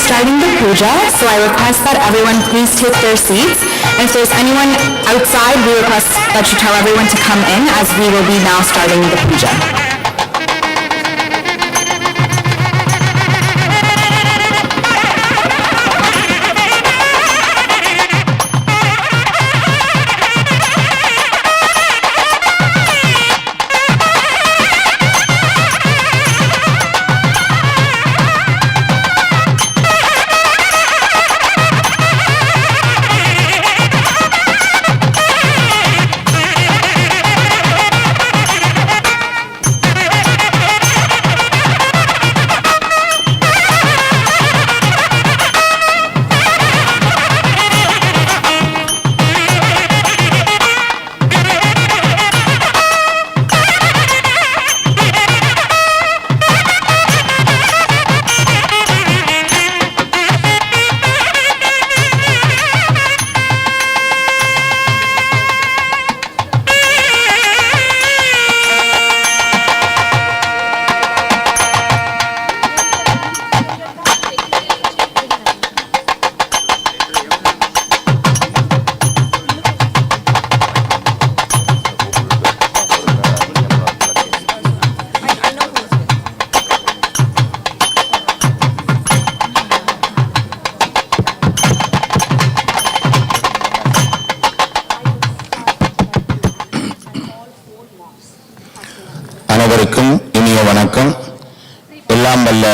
Starting the puja, so I request that everyone please take their seats. And if there's anyone outside, we request that you tell everyone to come in as we will be now starting the puja. அனைவருக்கும் இனிய வணக்கம். எல்லாம் வல்ல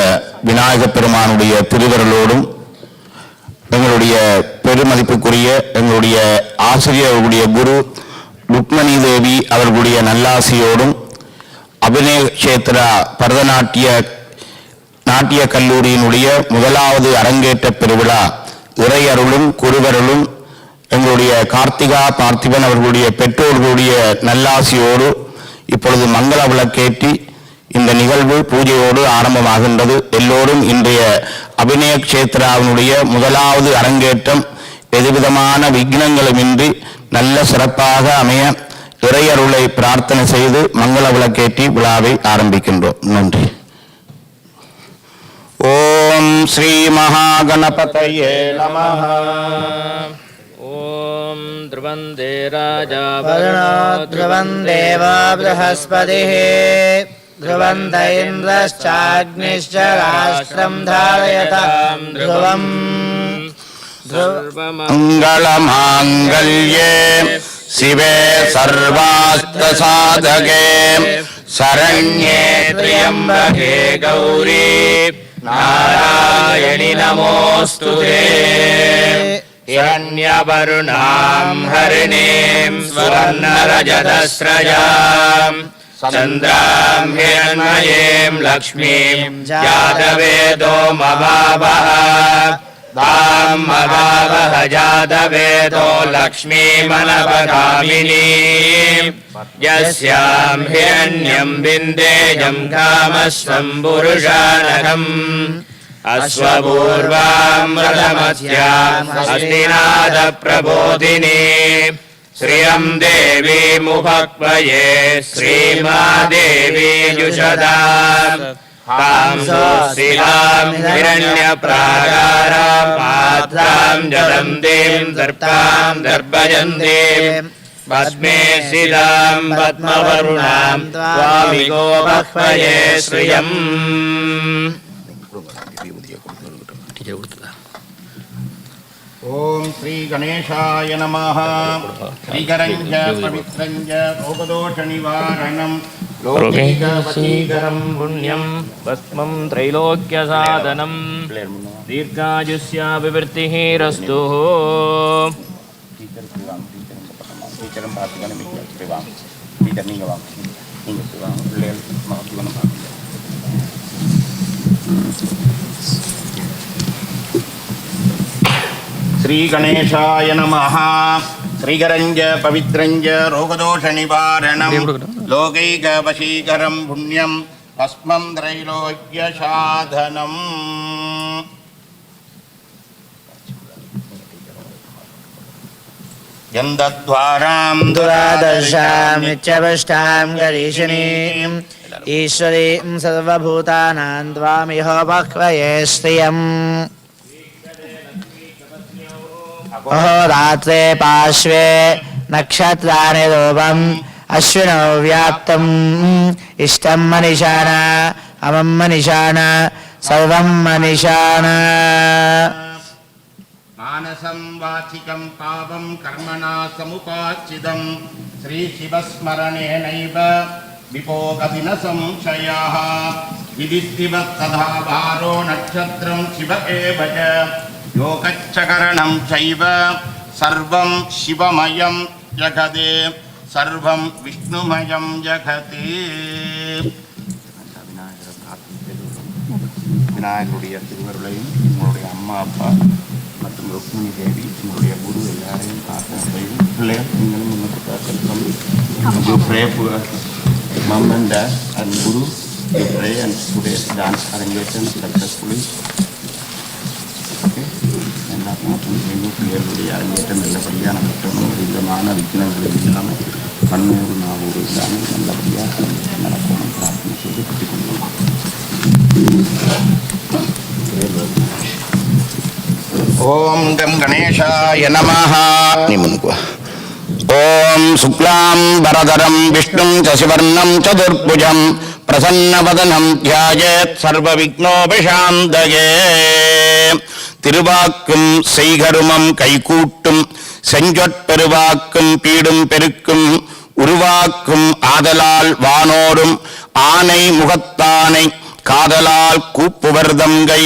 விநாயகப் பெருமானுடைய திருவருளோடும் எங்களுடைய பெருமதிப்புக்குரிய எங்களுடைய ஆசிரியர்களுடைய குரு ருக்மணி தேவி அவர்களுடைய நல்லாசியோடும் அபிநய கஷேத்ரா நாட்டிய கல்லூரியினுடைய முதலாவது அரங்கேற்ற பெருவிழா இறையருளும் குருவருளும் எங்களுடைய கார்த்திகா பார்த்திபன் அவர்களுடைய பெற்றோர்களுடைய நல்லாசியோடு இப்பொழுது மங்கள விளக்கேற்றி இந்த நிகழ்வு பூஜையோடு ஆரம்பமாகின்றது. எல்லோரும் இன்றைய அபிநய கஷேத்ராவினுடைய முதலாவது அரங்கேற்றம் எதுவிதமான விக்னங்களுமின்றி நல்ல சிறப்பாக அமைய இறையருளை பிரார்த்தனை செய்து மங்கள விளக்கேற்றி விழாவை ஆரம்பிக்கின்றோம். நன்றி. ஓம் ஸ்ரீ மகாகணபதயே நமஹ. ஓம் த்ருவந்தே ராஜா ध्रुवन्देवा बृहस्पतिः ध्रुवन्त इन्द्रश्चाग्निश्च राष्ट्रं धारयतां ध्रुवम् सर्वमङ्गलमाङ्गल्ये शिवे सर्वार्थसाधके शरण्ये त्र्यम्बके गौरी नारायणि नमोऽस्तुते. हिरण्यवर्णां हरिणीं स्वर्णरजतस्रजां चन्द्रां हिरण्मयीं लक्ष्मीं जातवेदो मवावः तां मवावः जातवेदो लक्ष्मीमनवगामिनीं यस्यां हिरण्यं विन्देयं कामस्वं पुरुषानघम् अश्वपूर्वां रथमस्याम् हस्तिनाथप्रबोधिनी श्रियं देवी मुखक्वये श्रीमादेवी जुषदाम् तां सुशिलां हिरण्यप्राकारां पात्रां जलन्तीं दर्पां दर्पयन्तीं पद्मेशिलां पद्मवरुणां स्वामिको भक्वये श्रियम्. ओम श्री गणेशाय नमः. श्रीकरञ्च पवित्रञ्च रोगदोषनिवारणं लोकैकवशीकरं पुण्यं भस्मं त्रैलोक्यसाधनं दीर्घायुष्याभिवृद्धिः रस्तु. श्री गणेशाय नमः. श्रीकरञ्च पवित्रञ्च रोगदोषनिवारणं लोकैकवशीकरं पुण्यं भस्मं त्रैलोक्यसाधनम् यन्दद्वारां दुरादर्शामित्यवष्टां गरीषिणीम् ईश्वरीं सर्वभूतानां त्वामिहोपह्वये श्रियम् अहोरात्रे पार्श्वे नक्षत्राणि रूपम् अश्विनौ व्याप्तम् इष्टं मनिषाण अमं मनिषाण सर्वं मनिषाण मानसं वाचिकं पापं कर्मणा समुपाचितं श्रीशिवस्मरणेनैव विपोगति न संशयः विदिष्टिवत्तथा भारो नक्षत्रं शिव एव च योगच्चकरणं चैव सर्वं शिवमयं जगते सर्वं विष्णुमयं जगते விநாயகருடைய திருவருளையும் உங்களுடைய அம்மா அப்பா மற்றும் ருக்மிணி தேவி உங்களுடைய குரு எல்லாரையும் காக்க பிள்ளைகள் நீங்களும் முன்னுக்கு பார்த்து pray for mom and dad and guru to pray and today's dance arrangement successfully. Okay, எல்லா நாட்டும் எங்கள் பிள்ளைகளுடைய அரங்கேற்றம் நல்லபடியாக நடக்கணும். விதமான விக்னங்கள் இல்லாமல் கண்ணூறு நாவூறு இல்லாமல் நல்லபடியாக நடக்கணும் பிரார்த்தனை செய்து கற்றுக்கொள்ளலாம். ओम गम गणेशाय नमः ओम शुक्लां वरदरं विष्णुं शशिवर्णं चतुर्भुजं प्रसन्नवदनं ध्यायेत् सर्वविघ्नोपशान्तये திருவாக்கும் செய்கருமம் கைகூட்டும் செஞ்சொற்பெருவாக்கும் பீடும் பெருக்கும் உருவாக்கும் ஆதலால் வானோரும் ஆனை முகத்தானை காதலால் கூப்புவர்தங்கை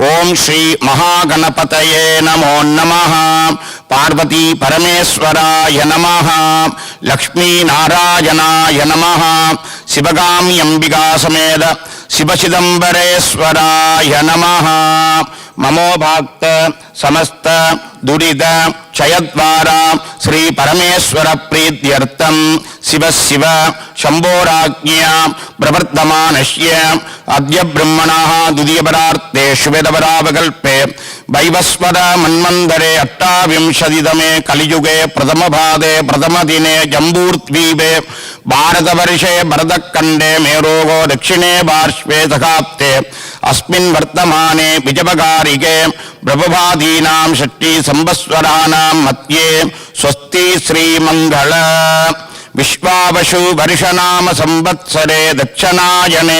ஓம் ஸ்ரீ மகாகணபதயே நமோ நமः பார்வதி பரமேஸ்வராய நமः லக்ஷ்மீ நாராயணாய நமः சிவகாமி அம்பிகா சமேத சிவசிதம்பரேஸ்வராய நமः மமோ பாக்த சமஸ்த துரித க்ஷயத்வாரா ஸ்ரீ பரமேஸ்வர பிரீத்யர்த்தம் சிவ சிவ शम्भोराज्ञया प्रवर्तमानस्य अद्य ब्रह्मणः द्वितीयपरार्थे शुभेदपरावकल्पे वैवस्वत मन्वन्तरे अष्टाविंशतितमे कलियुगे प्रथमपादे प्रथमदिने जम्बूर्द्वीपे भारतवर्षे भरतखण्डे मेरोगो दक्षिणे पार्श्वे सखाप्ते अस्मिन् वर्तमाने विजयकारिके प्रभवादीनां षष्ठी संवत्सराणां मध्ये स्वस्ति श्रीमङ्गल विश्वावशु वर्षनाम संवत्सरे दक्षिणायने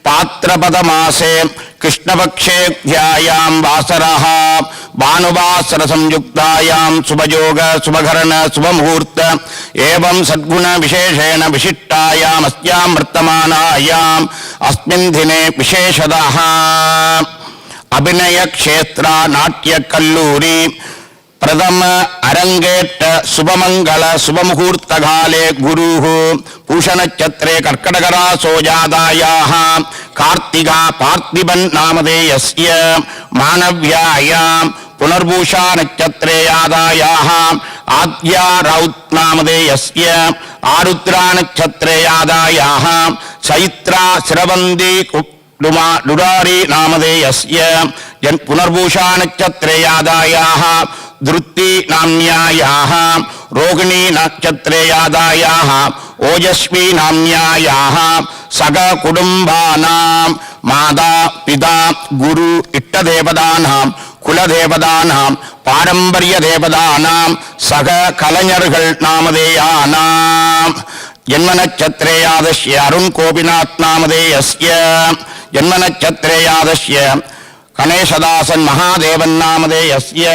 पात्रपदमासे कृष्णपक्षेऽध्यायां वासरः भानुवासर संयुक्तायां शुभयोग शुभकरण शुभमुहूर्त एवं सद्गुण विशेषेण विशिष्टायाम् अस्यां वर्तमानायाम् अस्मिन् दिने विशेषतः अभिनय क्षेत्र नाट्य कल्लूरी प्रथम अरंगेट शुभमंगल शुभमुहूर्त काले गुरुः पूषण नक्षत्रे कर्कटकरासो जातायाः कार्तिका पार्थिबन् नामधेयस्य मानव्यायां पुनर्भूषा नक्षत्रे जातायाः आद्या रौत् नामधेयस्य आरुद्रा नक्षत्रे जातायाः चैत्रा श्रवन्ती डुरारी नामधेयस्य पुनर्भूषा नक्षत्रे जातायाः धृति नाम्यायाः रोहिणी नक्षत्रे जातायाः ओजस्वी नाम्यायाः सगकुटुम्बानां माता पिता गुरु इष्टदेवतानां कुलदेवतानां पारंपर्यदेवतानां सग कलञर्गळ नामधेयानां जन्मनक्षत्रे यादस्य अरुण गोपीनाथ नामधेयस्य जन्मनक्षत्रे यादस्य गणेशदासन महादेवन नामधेयस्य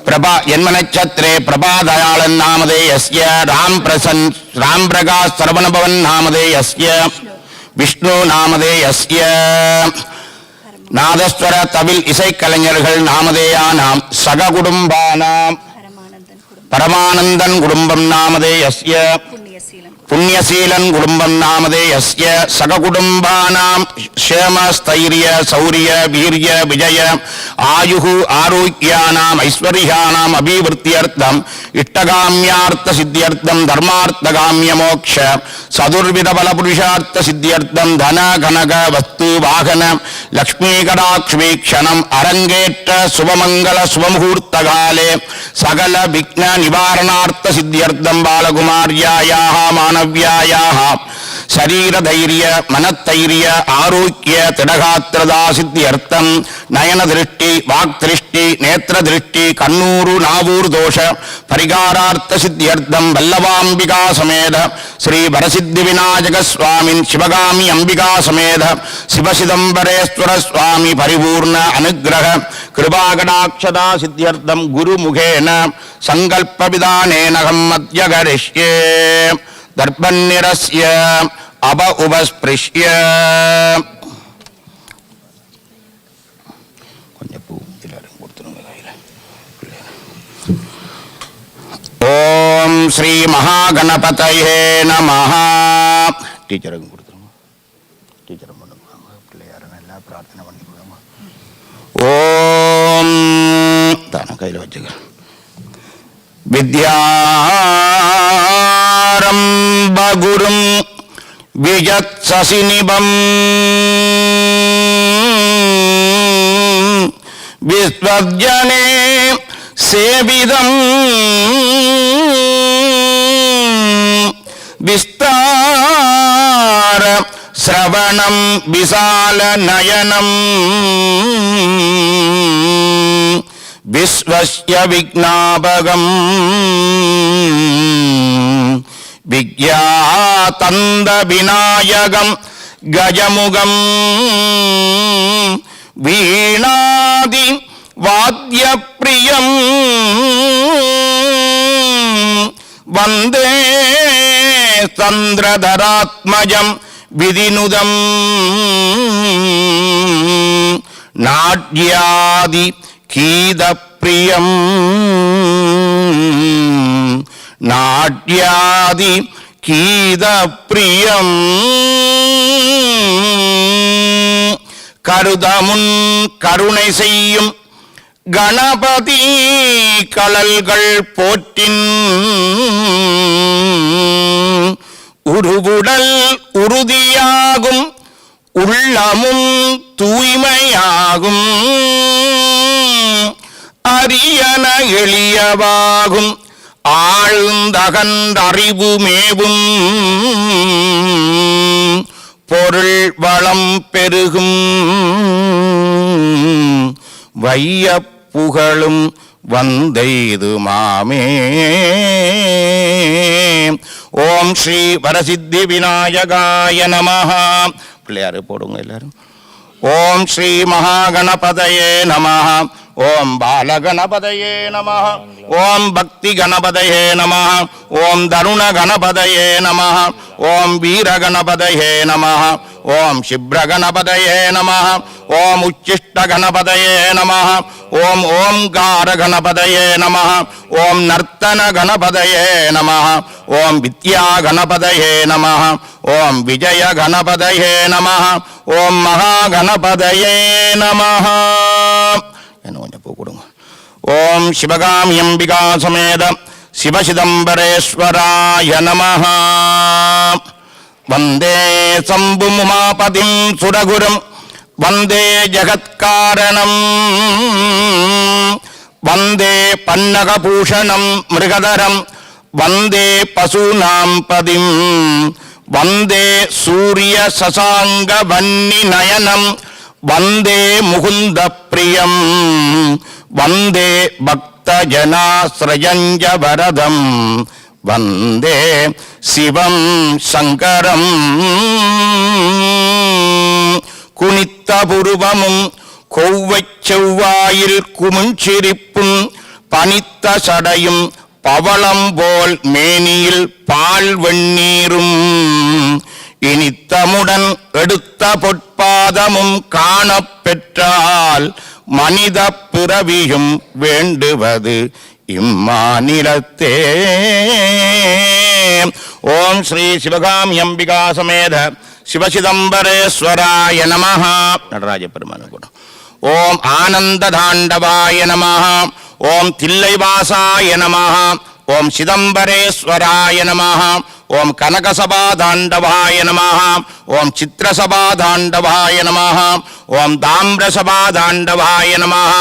प्रभा जन्मनक्षत्रे प्रभादयाळन् नामधेयस्य राम प्रकाश सर्वणभवन नामधेयस्य विष्णु नामधेयस्य नादस्वर तमिल इसैकலைஞர்கள் नामधेयानां सगकुटुम्बानां परमानंदन कुटुंबं नामधेयस्य புண்ணியசீலன் குடும்பம் நாமதேயஸ்ய சககுடும்பானாம் க்ஷேமஸ்தைரிய சௌரிய வீரிய விஜய ஆயுகு ஆரோக்கியானாம் ஐஸ்வர்யானாம் அபிவிருத்தியர்த்தம் இஷ்டகாமியார்த்த சித்தியர்த்தம் தர்மார்த்தகாமிய மோக்ஷ சதுர்வித பல புருஷார்த்த சித்தியர்த்தம் தன கனக வஸ்து வாகன லக்ஷ்மீ கடாக்ஷ்மீக்ஷணம் அரங்கேற்ற சுபமங்கல சுபமுகூர்த்தகாலே சகல விக்ன நிவாரணார்த்த சித்தியர்த்தம் பாலகுமார்யாயாஹ மானவ்யாயாஹ शरीरधैर्य मनतैर्य आरोग्य तिडगात्रदा सिद्ध्यर्थम नयन दृष्टि वाक्दृष्टि नेत्र दृष्टि कन्नूरु नावूर दोष परिगारार्थ सिद्ध्यर्थम वल्लभांबिका समेत श्री वरसिद्धि विनायक स्वामी शिवगामी अंबिका समेत शिवसिदंबरेश्वर स्वामी परिपूर्ण अनुग्रह कृपाकटाक्षदा सिद्ध्यर्थम गुरुमुखेन संकल्प विधानेन मध्य करिष्ये दर्पन्निरस्य अब उपस्पृश्य ओम श्री महागणपतये नमः टीचर टीचर प्रार्थना ओम ताना कैल वच्चुगा विद्यारंभगुरुं विजत्ससिनिभं विश्वजने सेविदं विस्तार श्रवणं विशाल नयनं विश्वस्य विज्ञापकं विज्ञातन्द विनायकं गजमुगं वीणादि वाद्यप्रियं वन्दे चन्द्रधरात्मजं विधिनुदं नाट्यादि गीतप्रियं नाट्यादि गीतप्रियं கருதமுன் கருணை செய்யும் கணபதி கழல்கள் போற்றின் உருவுடல் உறுதியாகும் உள்ளமும் தூய்மையாகும் அரியன எளியவாகும் ஆழ்ந்தகன்றறிவு மேவும் பொருள் வளம் பெருகும் வையப் புகழும் வந்தெய்து மாமே ஓம் ஸ்ரீ வரசித்தி விநாயகாய நமஹ பிள்ளையாரு போடுங்க எல்லாரும் ஓம் ஸ்ரீ மகாகணபதயே நமஹ ஓம் பாலகணபதயே நமஹ ஓம் பக்தி கணபதயே நமஹ ஓம் தருண கணபதயே நமஹ ஓம் வீர கணபதயே நமஹ ஓம் சிப்ர கணபதயே நமஹ ஓம் உச்சிஷ்ட கணபதயே நமஹ ஓம் ஓம்கார கணபதயே நமஹ ஓம் நர்த்தன கணபதயே நமஹ ஓம் வித்யா கணபதயே நமஹ ஓம் விஜய கணபதயே நமஹ ஓம் மகா கணபதயே நமஹ என்ன கொஞ்சம் பூ கொடுங்க ஓம் சிவகாமி அம்பிகா சமேத சிவசிதம்பரேஸ்வராய நமஹ வந்தே சம்புமுமாபதிம் சுரகுரும் வந்தே ஜகத்காரணம் வந்தே பன்னகபூஷணம் மிருகதரம் வந்தே பசூனாம் பதிம் வந்தே சூரிய சசாங்க வன்னி நயனம் வந்தே முகுந்த பிரியம் வந்தே பக்த ஜனாஸ்ரயஞ்ச வரதம் வந்தே சிவம் சங்கரம் குனித்த புருவமும் கொவ்வைச் செவ்வாயில் குமுஞ்சிரிப்பும் பனித்த சடையும் பவளம் போல் மேனியில் பால் வெண்ணீரும் இனித்தமுடன் எடுத்த பொற்பாதமும் காணப்பெற்றால் மனித பிறவியும் வேண்டுவது இம்மாநிலத்தே ஓம் ஓம் ஸ்ரீ சிவகாமியம்பிகா சமேத சிவசிதம்பரேஸ்வராய நமஹ. நடராஜ பெருமான கூட. ஓம் ஆனந்ததாண்டவாய நமஹ. ஓம் தில்லைவாசாய நமஹ. ஓம் சிதம்பரேஸ்வராய நமஹ. ஓம் கனகசபாதாண்டவாய நமஹ. ஓம் சித்திரசபாதாண்டவாய நமஹ. ஓம் தாமிரசபாதாண்டவாய நமஹ.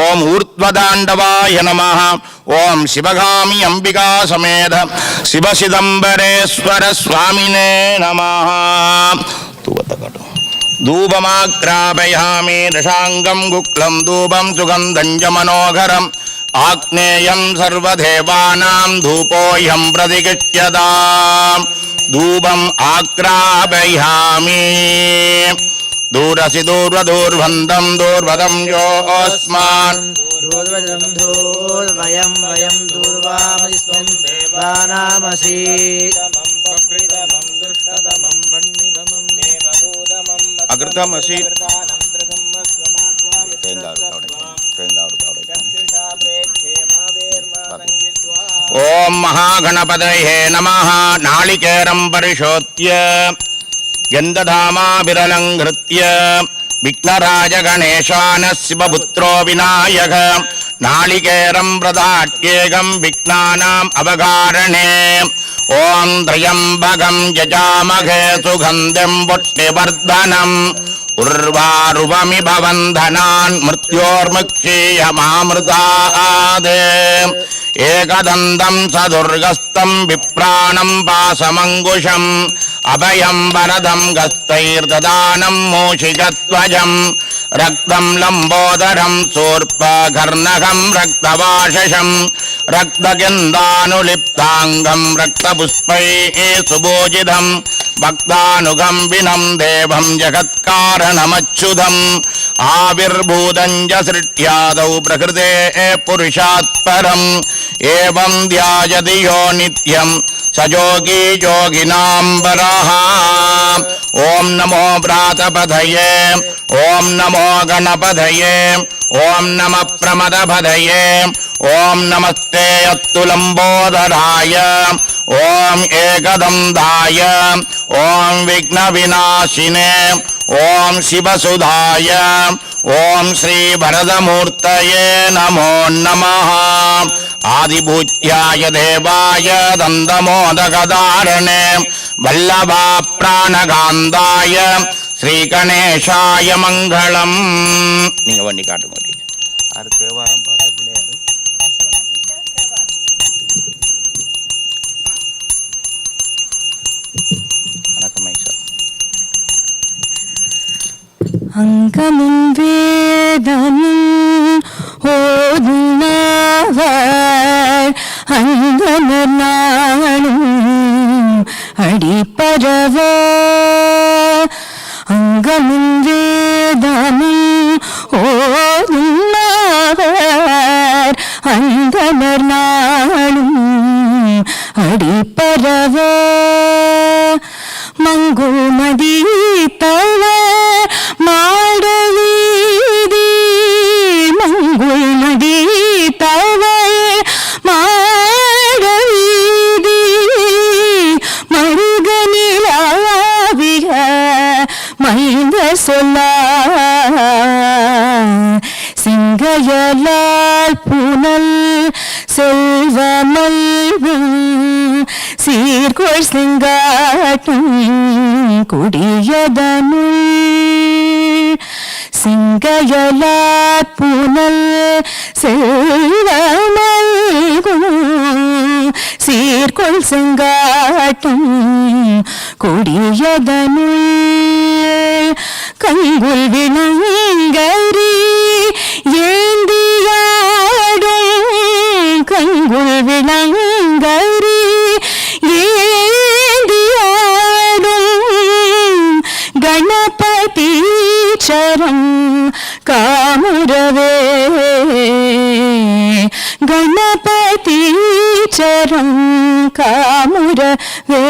ஓம் ஊர்த்வதாண்டவாய நமஹ. ஓம் சிவகாமி அம்பிகா சமேத சிவசிதம்பரேஸ்வர சுவாமினே நமஹ. தூபமாக்ராபயாமி தசாங்கம் குக்லம் தூபம் சுகந்தஞ்ச மனோகரம் ஆக்னேயம் சர்வதேவானாம் தூபோயம் பிரதிகிஷ்யதாம். தூபம் ஆக்ராபயாமி தூரசி தூர்வதூர்வந்தம் தூர்வதம் யோஸ்மான் வயம் வயம் தூர்வாமஸ்மின் தேவானாமசி அகிருதமசி. ஓம் மகாகணபதயே நமஹ. நாளிகேரம் பரிஷோத்ய கந்ததாமாபிரலங்கிருத்ய விக்னராஜ கணேசான சிவபுத்ரோ விநாயக நாளிகேரம் பிரதாட்யேகம் விக்னானாம் அவகாரணே. ஓம் த்ரயம்பகம் யஜாமகே சுகந்தம் புஷ்டிவர்தனம் உர்வாருவமிப வந்தனான் மிருத்யோர்முக்ஷீயமாமிருதாதே. ஏகதந்தம் சதுர்கஸ்தம் விப்ராணம் பாசமங்குஷம் அபயம் வரதம் கஸ்தைர்ததானம் மூஷிகத்வஜம் ரக்தம் லம்போதரம் சூர்பகர்ணகம் ரக்தவாஷசம் ரக்தகந்தானுலிப்தாங்கம் ரக்தபுஷ்பைः சுபூஜிதம் பக்தானுகம்பினம் தேவம் ஜகத்காரணமச்சுதம் ஆவிர்பூதஞ்ச சிருஷ்ட்யாதௌ பிரகிருதே புருஷாத் பரம் ஏவம் த்யாயதி யோ நித்யம் சஜோகி யோகினாம்பரஹ. ஓம் நமோ பிராதபதயே. ஓம் நமோ கணபதயே. ஓம் நம பிரமதபதயே. ஓம் நமஸ்தே அத்துலம்போதராய. ஓம் ஏகதந்தாய. ஓம் விக்னவிநாசினே. ஓம் சிவசுதாய. ஓம் ஸ்ரீ வரதமூர்த்தயே நமோ நமஹ. ஆதிபூஜ்யாய தேவாய தந்தமோதகதாரணே வல்லபா பிராணகாந்தாய ஸ்ரீ கணேசாய மங்களம். நீங்க வண்டி காட்ட மாட்டீங்க. ஆறு தேவாரம் பாடுற பிள்ளையாரு வணக்கம் ஐசா. அங்கமும் வேதமும் ஓதுனவர் அந்தனர் நாளும் அடிப்பரவ. அங்கமும் வேதமும் ஓதுனவர் அந்தனர் நாளும் அடிப்பரவ. மங்குமதி தவர் மாடவீதி மங்குமதி தவர் மாடவீதி மருகனிலாவிய மைந்த சொல்ல சிங்கையலால் புனல் செல்வமல்வும் சீர்கொள் சிங்காட்டும் குடியதனுள் சிங்கையலாற் புனல் செல்வமல்கும் சீர்கொள் சிங்காட்டும் குடியதனுள் கங்குல் விளங்கரி ஏந்தியாடும் கங்குல் விளங்கரி கணபதி சரம் காமுரவே கணபதி சரம் காமுரவே.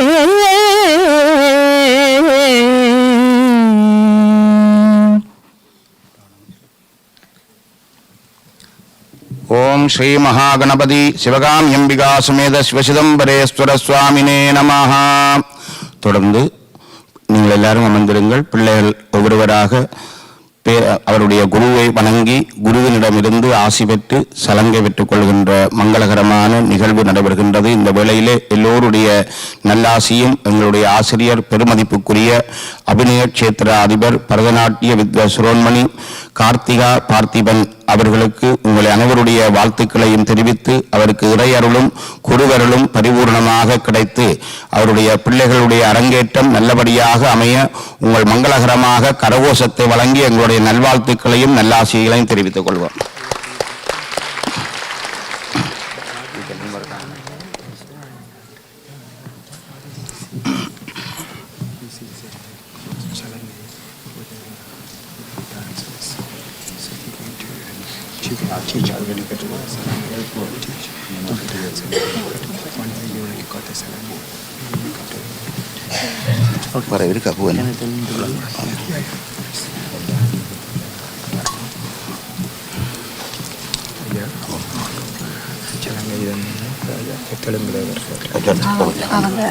ஓம் ఓం శ్రీ మహాగణపతి శివగామ్యంబికా సమేత శివచిదంబరేశ్వர స్వామినే నమః. தொடர்ந்து நீங்கள் எல்லாரும் அமர்ந்திருங்கள். பிள்ளைகள் ஒவ்வொருவராக அவருடைய குருவை வணங்கி குருவினிடமிருந்து ஆசி பெற்று சலங்கை பெற்றுக் கொள்கின்ற மங்களகரமான நிகழ்வு நடைபெறுகின்றது. இந்த வேளையிலே எல்லோருடைய நல்லாசியும் எங்களுடைய ஆசிரியர் பெருமதிப்புக்குரிய அபிநய கஷேத்திர அதிபர் பரதநாட்டிய வித்வ சுரோன்மணி கார்த்திகா பார்த்திபன் அவர்களுக்கு உங்களை அனைவருடைய வாழ்த்துக்களையும் தெரிவித்து அவருக்கு இறையருளும் குருவருளும் பரிபூர்ணமாக கிடைத்து அவருடைய பிள்ளைகளுடைய அரங்கேற்றம் நல்லபடியாக அமைய உங்கள் மங்களகரமாக கரகோஷத்தை வழங்கி எங்களுடைய நல்வாழ்த்துக்களையும் நல்லாசிகளையும் தெரிவித்துக் கொள்வோம். Para ver kapuan.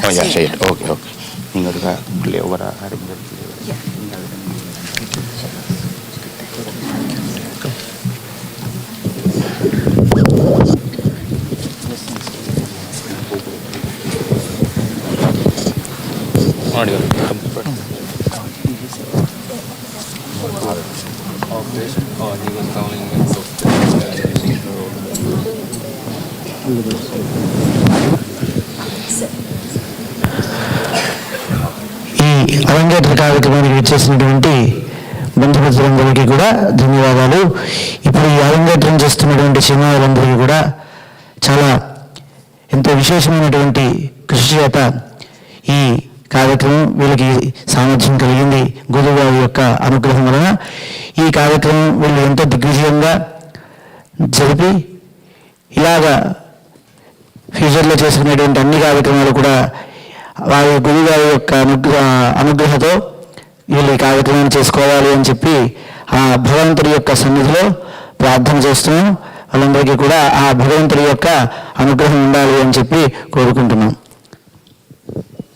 Oh ya, saya. Okey. Tinggal dekat beliau bara hari beliau. ఈ అరంగేట్ర కార్యక్రమానికి వచ్చేసినటువంటి బంధుమిత్రులందరికీ కూడా ధన్యవాదాలు. ఇప్పుడు ఈ అరంగేట్రం చేస్తున్నటువంటి చిన్నారులందరికీ కూడా చాలా ఎంతో విశేషమైనటువంటి కృషి చేత ఈ కార్యక్రమం వీళ్ళకి సామర్థ్యం కలిగింది. గురువుగారి యొక్క అనుగ్రహం వలన ఈ కార్యక్రమం వీళ్ళు ఎంతో దిగ్విజయంగా జరిపి ఇలాగా ఫ్యూచర్లో చేసుకునేటువంటి అన్ని కార్యక్రమాలు కూడా వారి గురువుగారి యొక్క అనుగ్రహంతో వీళ్ళు ఈ కార్యక్రమాన్ని చేసుకోవాలి అని చెప్పి ఆ భగవంతుడి యొక్క సన్నిధిలో ప్రార్థన చేస్తున్నాం. వాళ్ళందరికీ కూడా ఆ భగవంతుడి యొక్క అనుగ్రహం ఉండాలి అని చెప్పి కోరుకుంటున్నాం.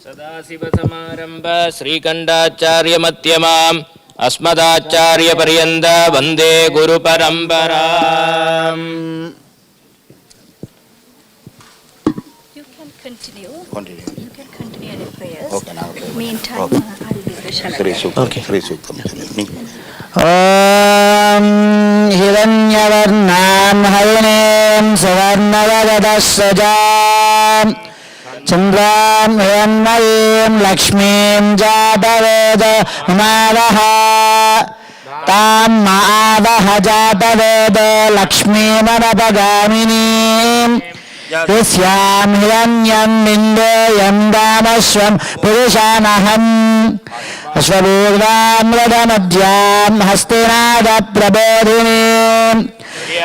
సదాశివ సమారంభ శ్రీకంఠాచార్య మధ్యమాం అస్మదాచార్య పర్యంత వందే గురు పరంపరా. You can continue any prayers. Okay, now. Meantime, I will be the Shalaka. Okay. Sri Suktam. ఓం హిరణ్యవర్ణాం హరిణీం సువర్ణవదసజాం చంద్రాం హిరణ్మయీం లక్ష్మీం జాతవేద ఉమావహ తాం మావహ జాతవేద లక్ష్మీమనపగామినీం యస్యాం హిరణ్యం నిందేయం దామశ్వం పురుషానహం అశ్వభూర్వామృతమధ్యాం హస్తినాద ప్రబోధినీం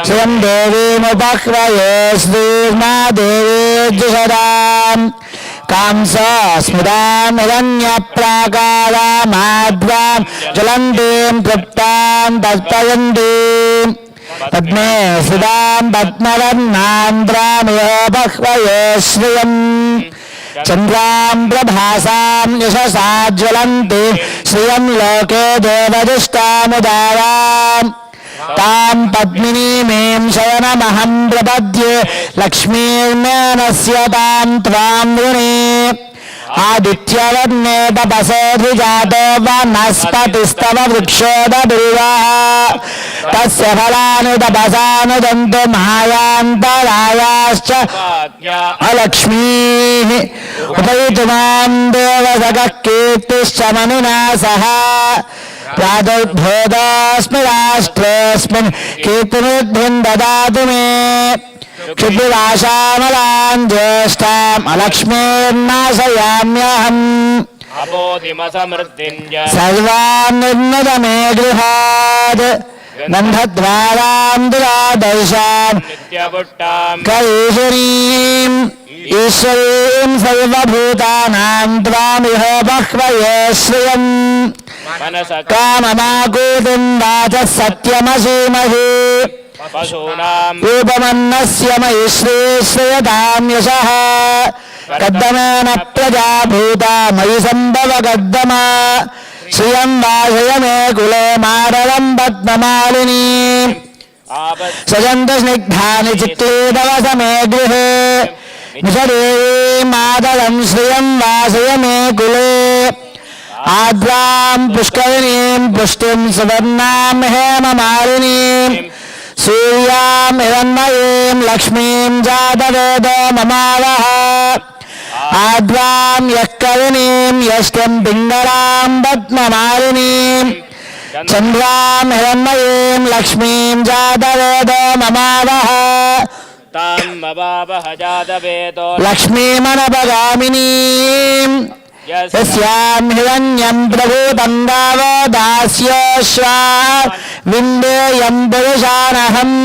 శ్రియం దేవీముపహ్వయే శ్రీర్మాదేవీర్జుషదాం కాంసస్మితాం హిరణ్యప్రాకారామాద్వాం జ్వలంతీం తృప్తాం తత్పయంతీం పద్మే సుదాం పద్మవర్ణాంధ్రామియోపహ్వయే శ్రియం చంద్రాం ప్రభాసాం యశసా జ్వలంతి శ్రియం లోకే దేవదిష్టాముదారాం తాం పద్మినీమేం శయనమహం ప్రపద్యే లక్ష్మీర్మేనస్య తాం త్వాం వృణే ఆదిత్యవర్ణే తపసో ద్విజాతో వనస్పతిస్తవ వృక్షోదబిల్వః తస్య ఫలాని తపసానుదంతు మాయాంతరాయాశ్చ అలక్ష్మీః ఉపైతుమాం దేవసఖః కీర్తిశ్చ మనునా సహ ప్రాదుర్భూతోऽస్మి రాష్ట్రేऽస్మిన్ కీర్తినిధిం దదాతు మే క్షుద్రాశామలాం జ్యేష్ఠాం అలక్ష్మీర్నాశయామ్యహం సర్వాన్ నిర్మిత మే గృహాద్ గంధద్వారాం దురాదర్శాం కరీశ్వరీం ఈశ్వరీం సర్వభూతానాం త్వామిహ బహ్వయే శ్రియం కామమాకూతిం వాచ సత్యమసీమహి पशूनां रूपमन्नस्य मयि श्रेयतां यशः कद्दमेन प्रजाभूता मयि सम्भव कद्दमा श्रियं वासय मे कुले मारवं पद्ममालिनी सजन्त स्निग्धानि चिक्लीदव समे गृहे निषदेवी मातरं श्रियं वासय मे कुले आद्रां पुष्करिणीं पुष्टिं सुवर्णां हेममालिनीं सूर्यां हिरण्मयीं लक्ष्मीं जातवेदो ममावः आद्रां यक्करिणीं यष्टिं पिङ्गलां पद्ममालिनीं चन्द्रां हिरण्मयीं लक्ष्मीं जातवेदो ममावः तां मवावह जातवेदो लक्ष्मीमनपगामिनीं यस्यां हिरण्यं प्रभूतं गावो दास्योऽश्वा विन्देयं पुरुषानहम्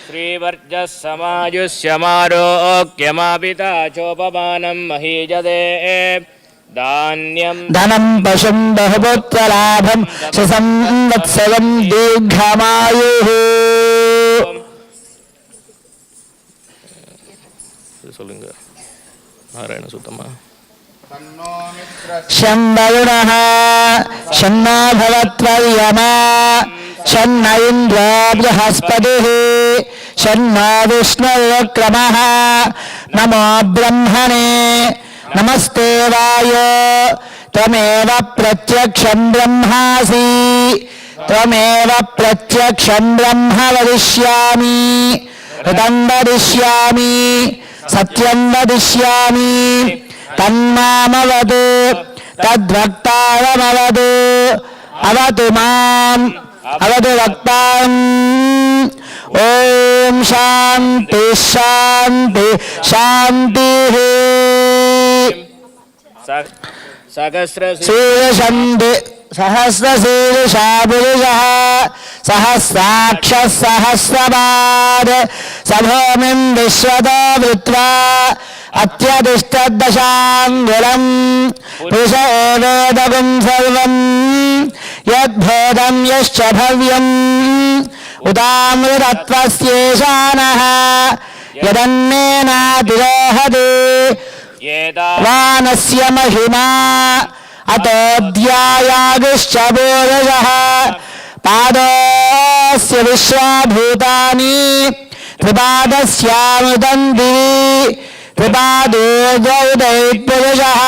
श्रीवर्जः समायुष्यमारोग्यमापिता चोपमानं महीजदे धान्यं धनं पशुं बहुपुत्रलाभं सुसंवत्सरं दीर्घमायुः சொல்லுங்க நாராயண சுத்தமா शं वरुणः शन्नो भवत्वर्यमा शन्न इन्द्रो बृहस्पतिः शन्नो विष्णुरुक्रमः नमो ब्रह्मणे नमस्ते वायो त्वमेव प्रत्यक्षं ब्रह्मासि त्वमेव प्रत्यक्षं ब्रह्म वदिष्यामि ऋतं वदिष्यामि सत्यं वदिष्यामि तन्मामवतु तद्वक्तारमवतु अवतु माम् अवतु वक्तारम् ॐ शान्ति शान्ति शान्तिः शीर्षन्ति सहस्रशीर्षा पुरुषः सहस्राक्षः सहस्रपाद स भूमिं विश्वतो वृत्वा अत्यतिष्ठद्दशाङ्गुलम् पुरुष एवेदगुं सर्वम् यद्भूतं यश्च भव्यम् उदामृतत्वस्येशानः यदन्नेनातिरोहति वानस्य महिमा अतोऽध्यायागुश्च पूरुषः पादोऽस्य विश्वाभूतानि त्रिपादस्यामृतं दिवि त्रिपादोर्द्वौतैः पुरुषः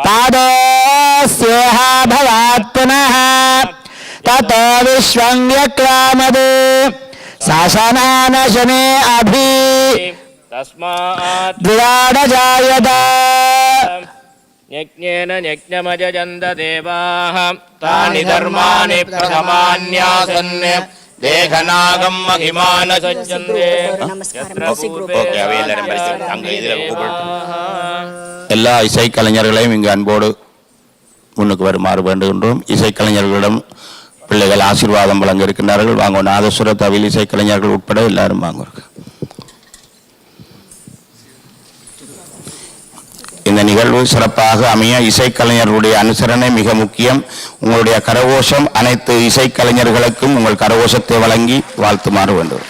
पादोऽस्येह भवात् पुनः ततो विश्वं व्यक्रामत् शासनानशने अभि तस्मात् विराडजायत यज्ञेन यज्ञमजन्त देवाः तानि धर्माणि प्रथमान्यासन् देहनागं महिमान सज्जन्ते எல்லா இசைக்கலைஞர்களையும் இங்கு அன்போடு முன்னுக்கு வருமாறு வேண்டுகின்றோம். இசைக்கலைஞர்களிடம் பிள்ளைகள் ஆசீர்வாதம் வழங்க இருக்கின்றார்கள். வாங்க, நாதசுர தவில் இசைக்கலைஞர்கள் உட்பட எல்லாரும் வாங்க. இந்த நிகழ்வு சிறப்பாக அமைய இசைக்கலைஞர்களுடைய அனுசரணை மிக முக்கியம். உங்களுடைய கரகோஷம் அனைத்து இசைக்கலைஞர்களுக்கும் உங்கள் கரகோஷத்தை வழங்கி வாழ்த்துமாறு வேண்டும்.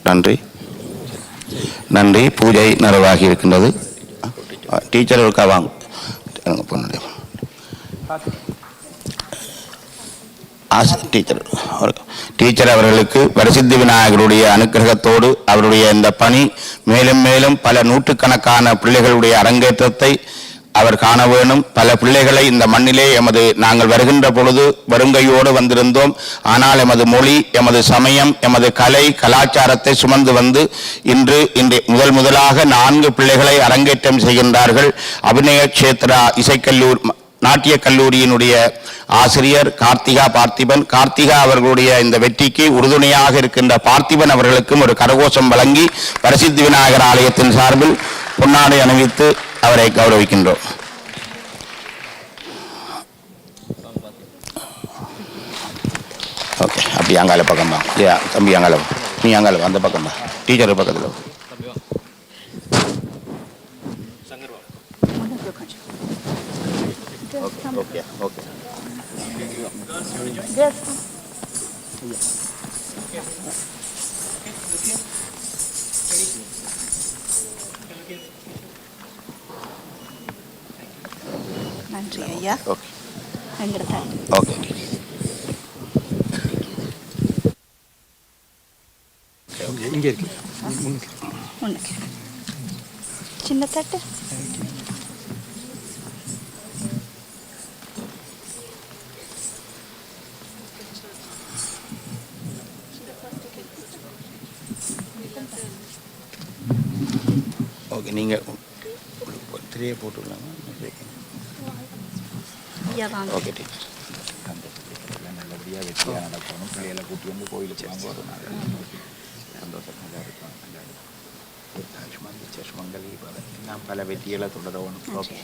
நன்றி நன்றி. பூஜை நிறைவாகி இருக்கின்றது. டீச்சர் இருக்கா? வாங்க. டீச்சர் அவர்களுக்கு வரசித்தி விநாயகருடைய அனுக்கிரகத்தோடு அவருடைய இந்த பணி மேலும் மேலும் பல நூற்றுக்கணக்கான பிள்ளைகளுடைய அரங்கேற்றத்தை அவர் காண வேணும். பல பிள்ளைகளை இந்த மண்ணிலே நாங்கள் வருகின்ற பொழுது வருங்கையோடு வந்திருந்தோம். ஆனால் எமது மொழி, எமது சமயம், எமது கலை கலாச்சாரத்தை சுமந்து வந்து இன்று முதலாக 4 பிள்ளைகளை அரங்கேற்றம் செய்கின்றார்கள். அபிநய கஷேத்ரா இசைக்கல்லூரி நாட்டிய கல்லூரியினுடைய ஆசிரியர் கார்த்திகா பார்த்திபன். கார்த்திகா அவர்களுடைய இந்த வெற்றிக்கு உறுதுணையாக இருக்கின்ற பார்த்திபன் அவர்களுக்கும் ஒரு கரகோஷம் வழங்கி வரசித்தி விநாயகர் ஆலயத்தின் சார்பில் பொன்னாடை அணிவித்து அவரை கௌரவிக்கின்றோம். ஓகே. அப்படி அங்கால பக்கம் தான். தம்பி அங்கால நீ அங்கால அந்த பக்கம் தான், டீச்சர் பக்கத்தில். Okay okay. நன்றி ஐயா. ஓகே எங்கிட்ட ஓகே. இங்கே இருக்கு ஒன்றுக்கு சின்ன தட்டு. ஓகே. நீங்கள் திரையை போட்டுக்கலாமா? ஐயா வாங்க. Okay teacher. நல்லபடியாக வெற்றியாக நடக்கணும். பிள்ளைகளை கூட்டி வந்து கோயிலுக்கு வாங்க ஒரு நாள் சந்தோஷமாக இருக்கும். டீச்சர் மங்களி நான் பல வெற்றிகளை தொடரணும். ஓகே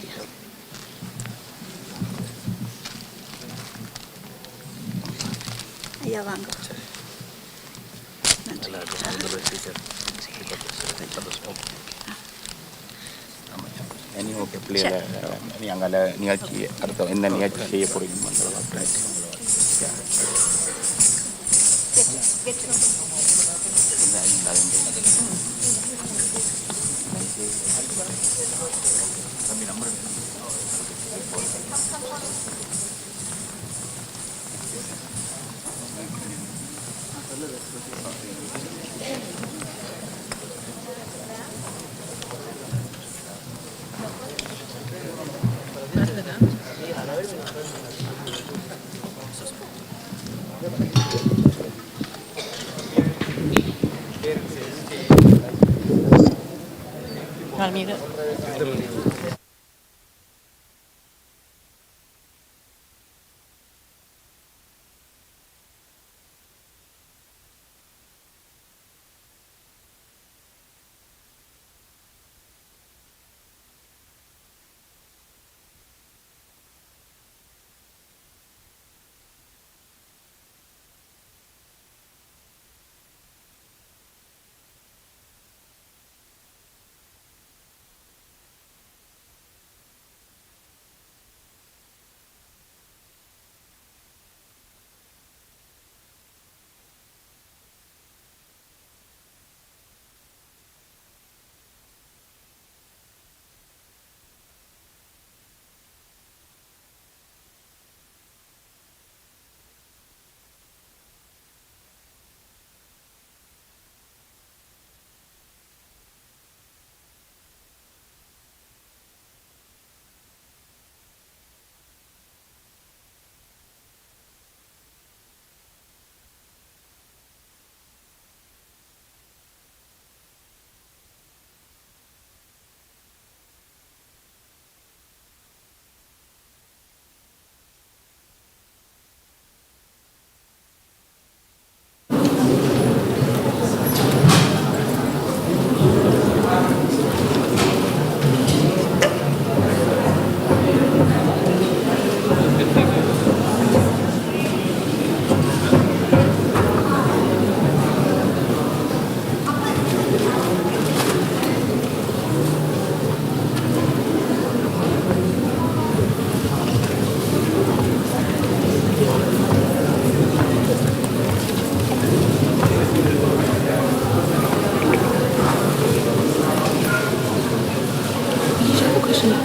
ஐயா வாங்க. டீச்சர் நீ ஓகே பிள்ளைகளை நீ அங்கே நிகழ்ச்சி அடுத்த எந்த நிகழ்ச்சி செய்ய போறீங்க?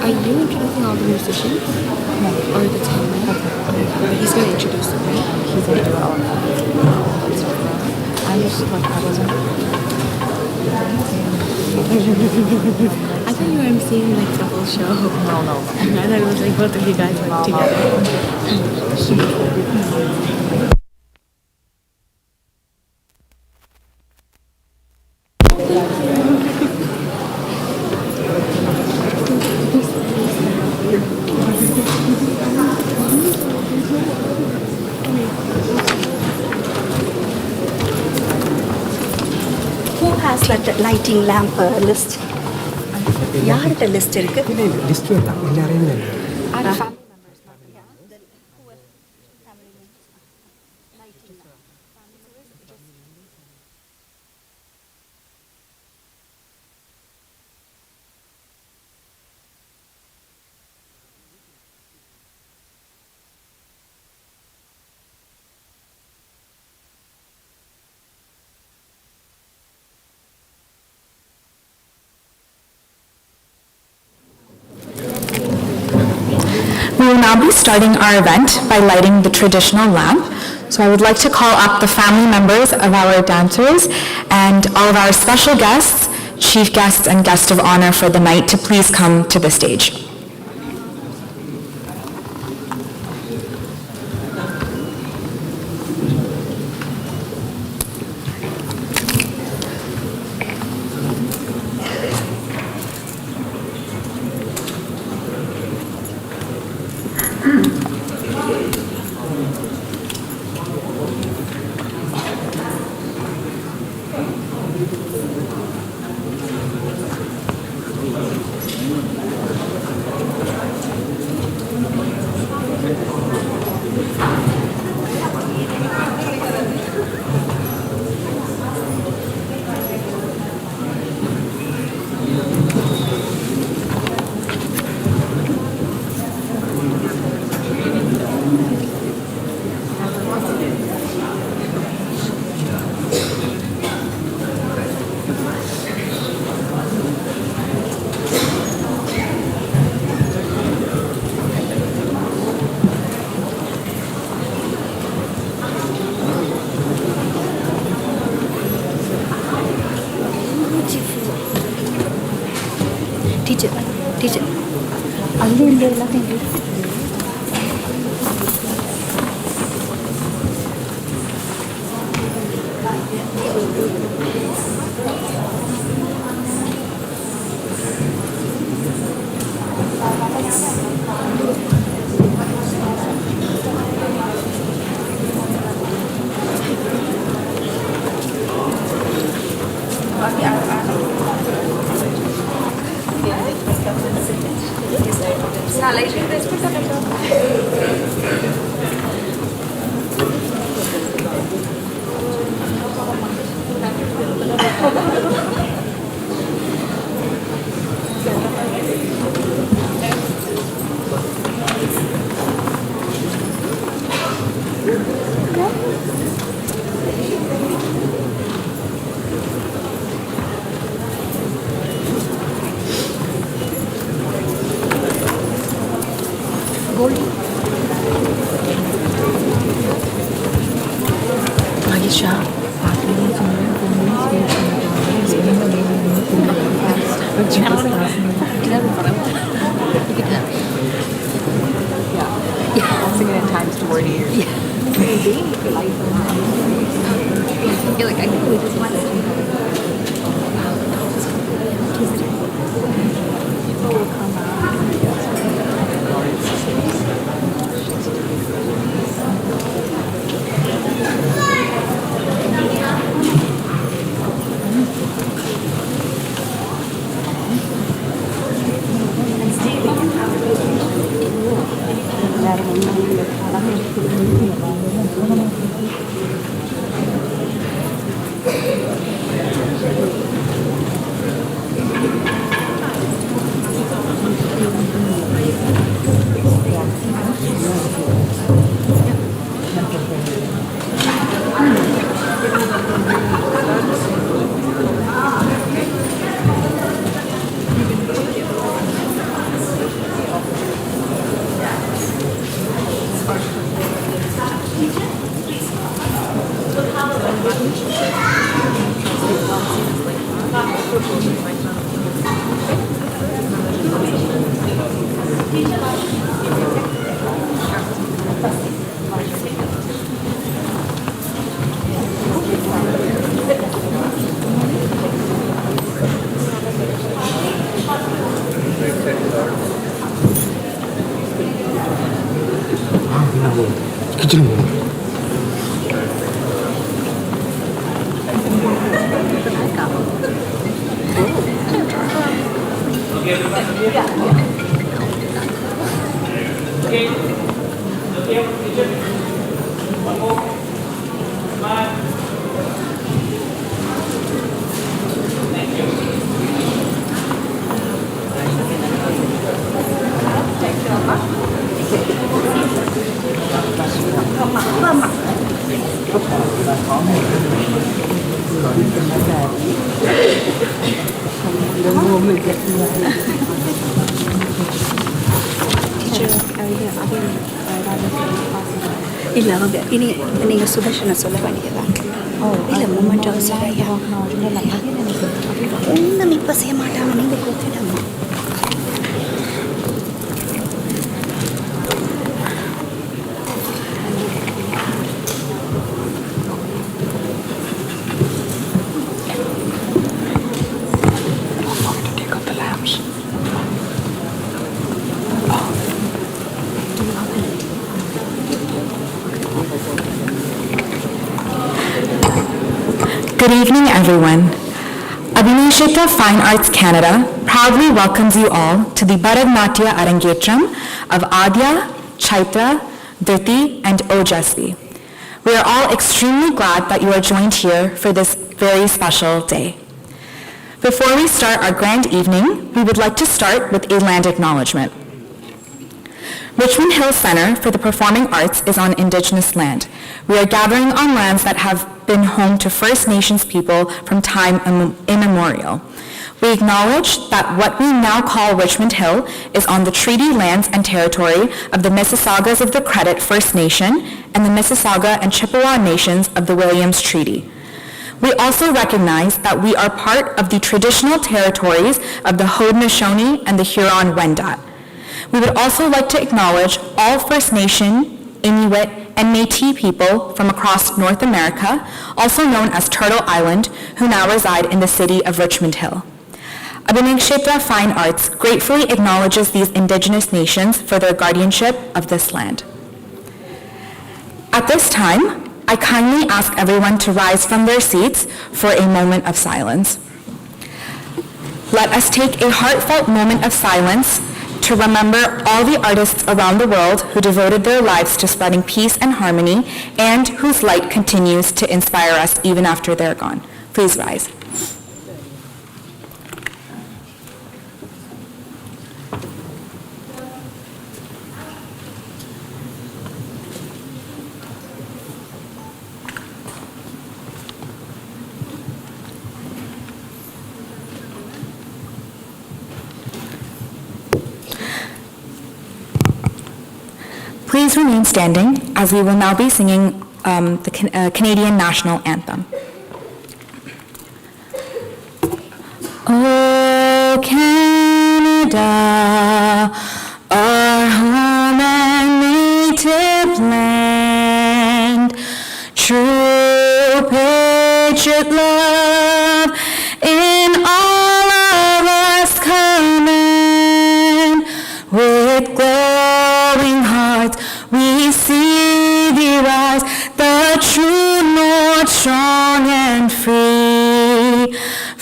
Are you introducing all the musicians? No. Or the 10 men? But he's going to introduce them, right? He's going to do it all. I'm just like, I wasn't... I thought you were emceeing like the whole show. No. I thought it was like both of you guys like together. Who has that lighting lamp list? யார்கிட்ட list இருக்கு? List வேண்டாம், எல்லாரையும் வேண்டாம். will now be starting our event by lighting the traditional lamp. So I would like to call up the family members of our dancers and all of our special guests, chief guests and guest of honor for the night to please come to the stage. Teacher, ಅಲ್ಲಿ ಇಲ್ಲಿ ಎಲ್ಲ ತಿಂಡಿ kitchen இல்லை அவங்க இனி நீங்கள் சுதர்ஷனை சொல்ல வேண்டியதான். இல்லை மூமெண்ட் சொல்ல ஒன்றும் இப்போ செய்ய மாட்டாங்க. நீங்கள் கூப்பிடமா Good evening, everyone. Abhineshita Fine Arts Canada proudly welcomes you all to the Bharathanatya Arankettam of Adya, Chaitra, Dhriti, and Ojasvi. We are all extremely glad that you are joined here for this very special day. Before we start our grand evening, we would like to start with a land acknowledgement. Richmond Hill Center for the Performing Arts is on Indigenous land. We are gathering on lands that have been home to First Nations people from time immemorial. We acknowledge that what we now call Richmond Hill is on the treaty lands and territory of the Mississaugas of the Credit First Nation and the Mississauga and Chippewa Nations of the Williams Treaty. We also recognize that we are part of the traditional territories of the Haudenosaunee and the Huron-Wendat. We would also like to acknowledge all First Nation, Inuit, and Métis people from across North America, also known as Turtle Island, who now reside in the city of Richmond Hill. Abhineshita Fine Arts gratefully acknowledges these Indigenous nations for their guardianship of this land. At this time, I kindly ask everyone to rise from their seats for a moment of silence. Let us take a heartfelt moment of silence to remember all the artists around the world who devoted their lives to spreading peace and harmony and whose light continues to inspire us even after they're gone. Please rise. Please remain standing as we will now be singing the Canadian National Anthem. Oh, Canada, our home and native land, true patriot love in all of us command. With glowing hearts we see thee rise, the true North strong and free.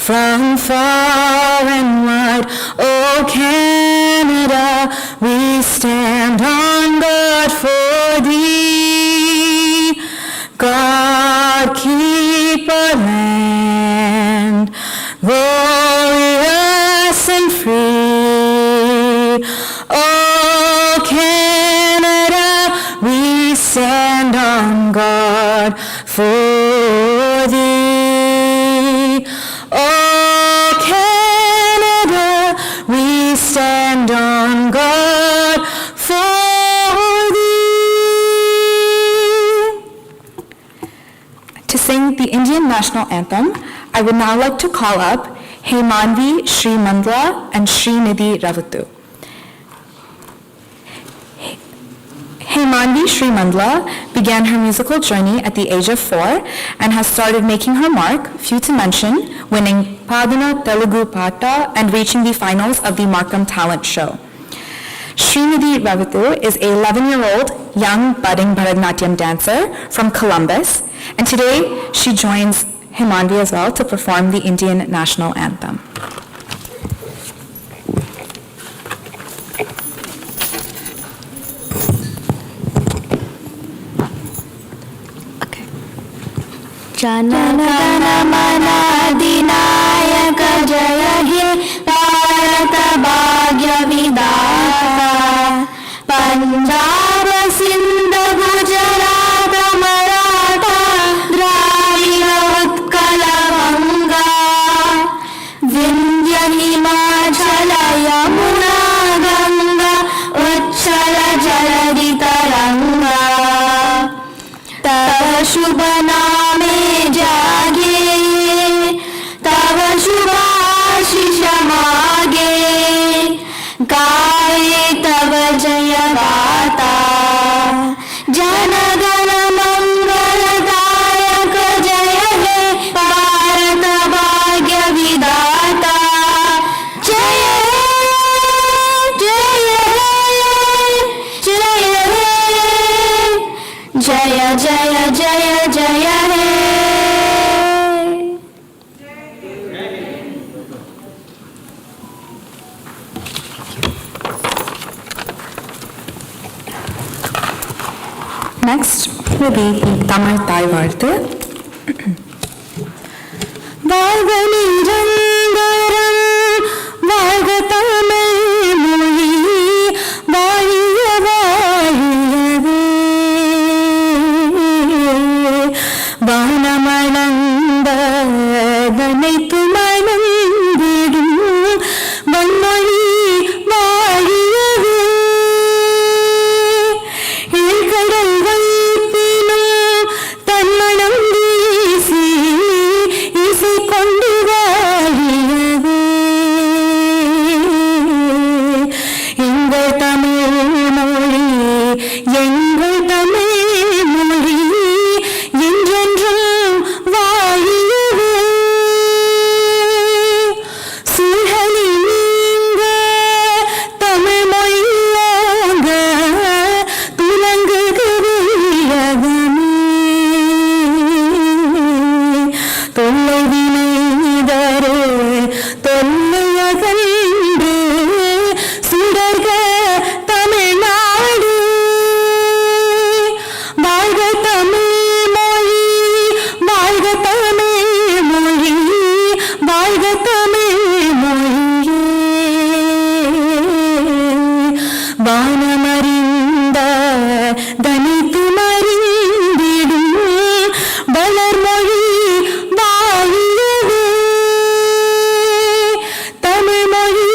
From far and wide, oh Canada, we stand on guard for thee. God keep our land glorious and free. Oh Canada, we stand on guard for thee. Oh Canada, we stand on guard for thee. To sing the Indian National Anthem, I would now like to call up Hemanvi Srimandla and Srinidhi Ravuthu. Hemanvi Srimandla began her musical journey at the age of 4 and has started making her mark, few to mention, winning Padana Telugu Pata and reaching the finals of the Markham Talent Show. Srinidhi Ravuthu is a 11-year-old young budding Bharatanatyam dancer from Columbus, and today she joins Hemanvi as well to perform the Indian National Anthem. जनगण मन अधिनायक जय हे भारत भाग्य विधाता पंजाब सिंध गुजरात मराठा द्राविड उत्कल गंगा विंध्य हिमाचल यमुना गंगा उच्चल शुभ नामे जागे, तव शुभाशिष मागे, गाये तव जय गाथा, जनगण मंगलदायक जय हे भारत भाग्य विधाता। जय हे जय हे जय हे, जय जय जय जय हे। Next will be the Tamil Thai Varthu. வாழ்க நிரந்தரம், வாழ்க தமிழ் மொழி, வாழிய வாழியவே. வானமளந்த அனைத்து மணந்திடும் வன்மொழி வாழியவே. கடல் வைப்பினும் தன்மணம் வீசி இசை கொண்டு வாழியவே. எங்கள் தமிழ் மொழி, எங்கள் தமிழ் மொழி என்றென்றும் வாழியவே. சூழலி நீங்க தமிழ் மொழியாக துலங்குகிறீரகமே. தொல்லை வினைதரு தொல்லையகன்று சுடர்க தமிழ்நாடு. வாழ்க தமிழ் மொழி, வாழ்க தமிழ் மொழி, வாழ்க தமிழ் மொழியே. வானமறிந்த தனித்து மறிந்திடும் வளர்மொழி வாழியவே. தமிழ் மொழி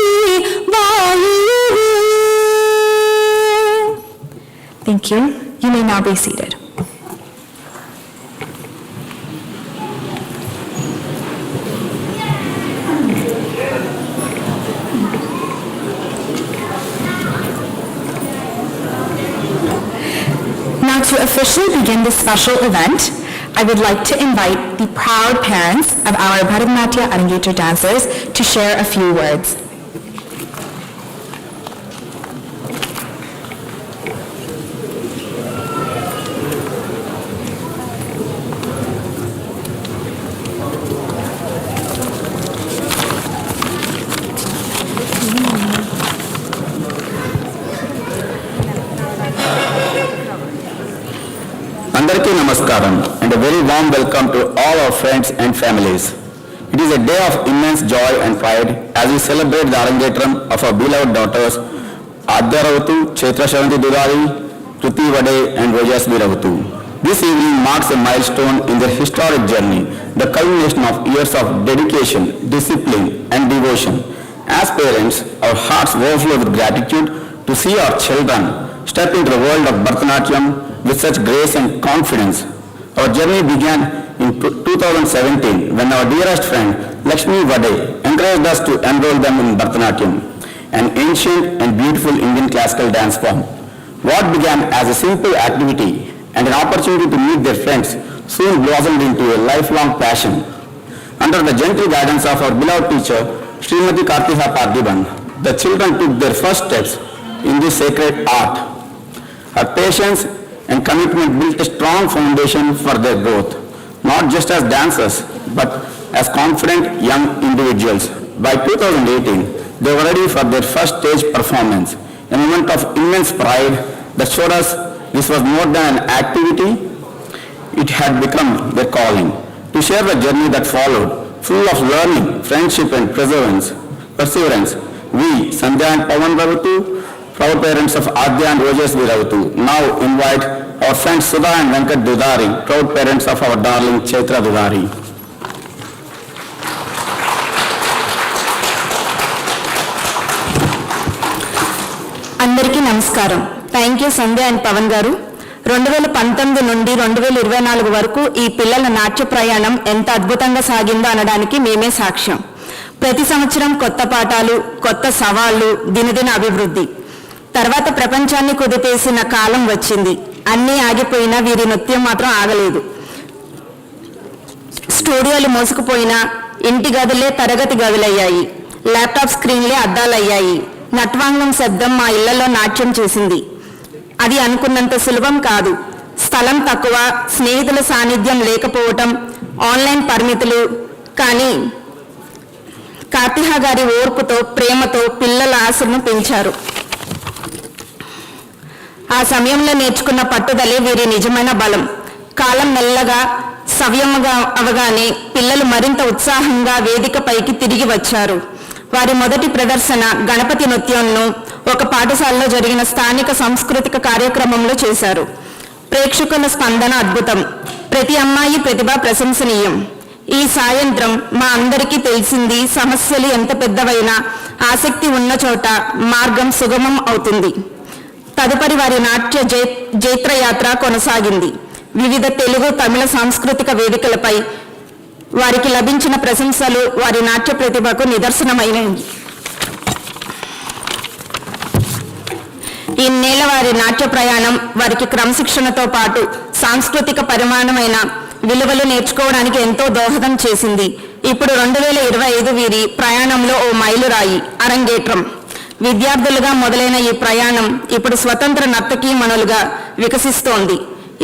வாழியவே. Thank you. You may now be seated. Now, to officially begin this special event, I would like to invite the proud parents of our Bharathanatya Arankettam dancers to share a few words. Andarki Namaskaram and a very warm welcome to all our friends and families. It is a day of immense joy and pride as we celebrate the Arankettam of our beloved daughters Adya Ravatu, Chaitra Shavanti Dudari, Kriti Vade and Rojasvi Ravatu. This evening marks a milestone in their historic journey, the culmination of years of dedication, discipline and devotion. As parents, our hearts overflow with gratitude to see our children step into the world of Bharatanatyam with such grace and confidence. Our journey began in 2017 when our dearest friend Lakshmi Vade encouraged us to enroll them in Bharatanatyam, an ancient and beautiful Indian classical dance form. What began as a simple activity and an opportunity to meet their friends soon blossomed into a lifelong passion. Under the gentle guidance of our beloved teacher, Srimati Kartika Parthiban, the children took their first steps in this sacred art. Her patience and commitment built a strong foundation for their growth, not just as dancers, but as confident young individuals. By 2018, they were ready for their first stage performance, a moment of immense pride that showed us this was more than an activity, it had become their calling. To share the journey that followed, full of learning, friendship and perseverance, we, Sandhya and Pavan Ravatu, proud parents of Adya and Rojasvi Ravatu, now invite our friends Sudha and Venkat Dudari, proud parents of our darling Chaitra Dudari. Andariki Namaskaram. Thank you, Sandhya and Pavan Garu. 2019 నుండి 2024 వరకు ఈ పిల్లల నాట్య ప్రయాణం ఎంత అద్భుతంగా సాగిందో అనడానికి మేమే సాక్ష్యం. ప్రతి సంవత్సరం కొత్త పాఠాలు, కొత్త సవాళ్లు, దినదిన అభివృద్ధి. తర్వాత ప్రపంచాన్ని కుదిపేసిన కాలం వచ్చింది. అన్నీ ఆగిపోయినా వీరి నృత్యం మాత్రం ఆగలేదు. స్టూడియోలు మోసుకుపోయినా ఇంటి గదులే తరగతి గదులయ్యాయి. ల్యాప్టాప్ స్క్రీన్లే అద్దాలయ్యాయి. నట్వాంగం శబ్దం మా ఇళ్లలో నాట్యం చేసింది. అది అనుకున్నంత సులభం కాదు. స్థలం తక్కువ, స్నేహితుల సాన్నిధ్యం లేకపోవటం, ఆన్లైన్ పరిమితులు. కానీ కార్తిహ గారి ఓర్పుతో, ప్రేమతో పిల్లల ఆశను పెంచారు. ఆ సమయంలో నేర్చుకున్న పట్టుదలే వీరి నిజమైన బలం. కాలం మెల్లగా సవ్యముగా అవగానే పిల్లలు మరింత ఉత్సాహంగా వేదికపైకి తిరిగి వచ్చారు. వారి మొదటి ప్రదర్శన గణపతి నృత్యంను ఒక పాఠశాలలో జరిగిన స్థానిక సాంస్కృతిక కార్యక్రమంలో చేశారు. ప్రేక్షకుల స్పందన అద్భుతం. ప్రతి అమ్మాయి ప్రతిభ ప్రశంసనీయం. ఈ సాయంత్రం మా అందరికీ తెలిసింది, సమస్యలు ఎంత పెద్దవైనా ఆసక్తి ఉన్న చోట మార్గం సుగమం అవుతుంది. తదుపరి వారి నాట్య జైత్రయాత్ర కొనసాగింది. వివిధ తెలుగు, తమిళ సాంస్కృతిక వేదికలపై వారికి లభించిన ప్రశంసలు వారి నాట్య ప్రతిభకు నిదర్శనమైనవి. ఇన్నేళ్ల వారి నాట్య ప్రయాణం వారికి క్రమశిక్షణతో పాటు సాంస్కృతిక పరిమాణమైన విలువలు నేర్చుకోవడానికి ఎంతో దోహదం చేసింది. ఇప్పుడు 2025 వీరి ప్రయాణంలో ఓ మైలురాయి, అరంగేట్రం. విద్యార్థులుగా మొదలైన ఈ ప్రయాణం ఇప్పుడు స్వతంత్ర నర్తకీమణులుగా వికసిస్తోంది.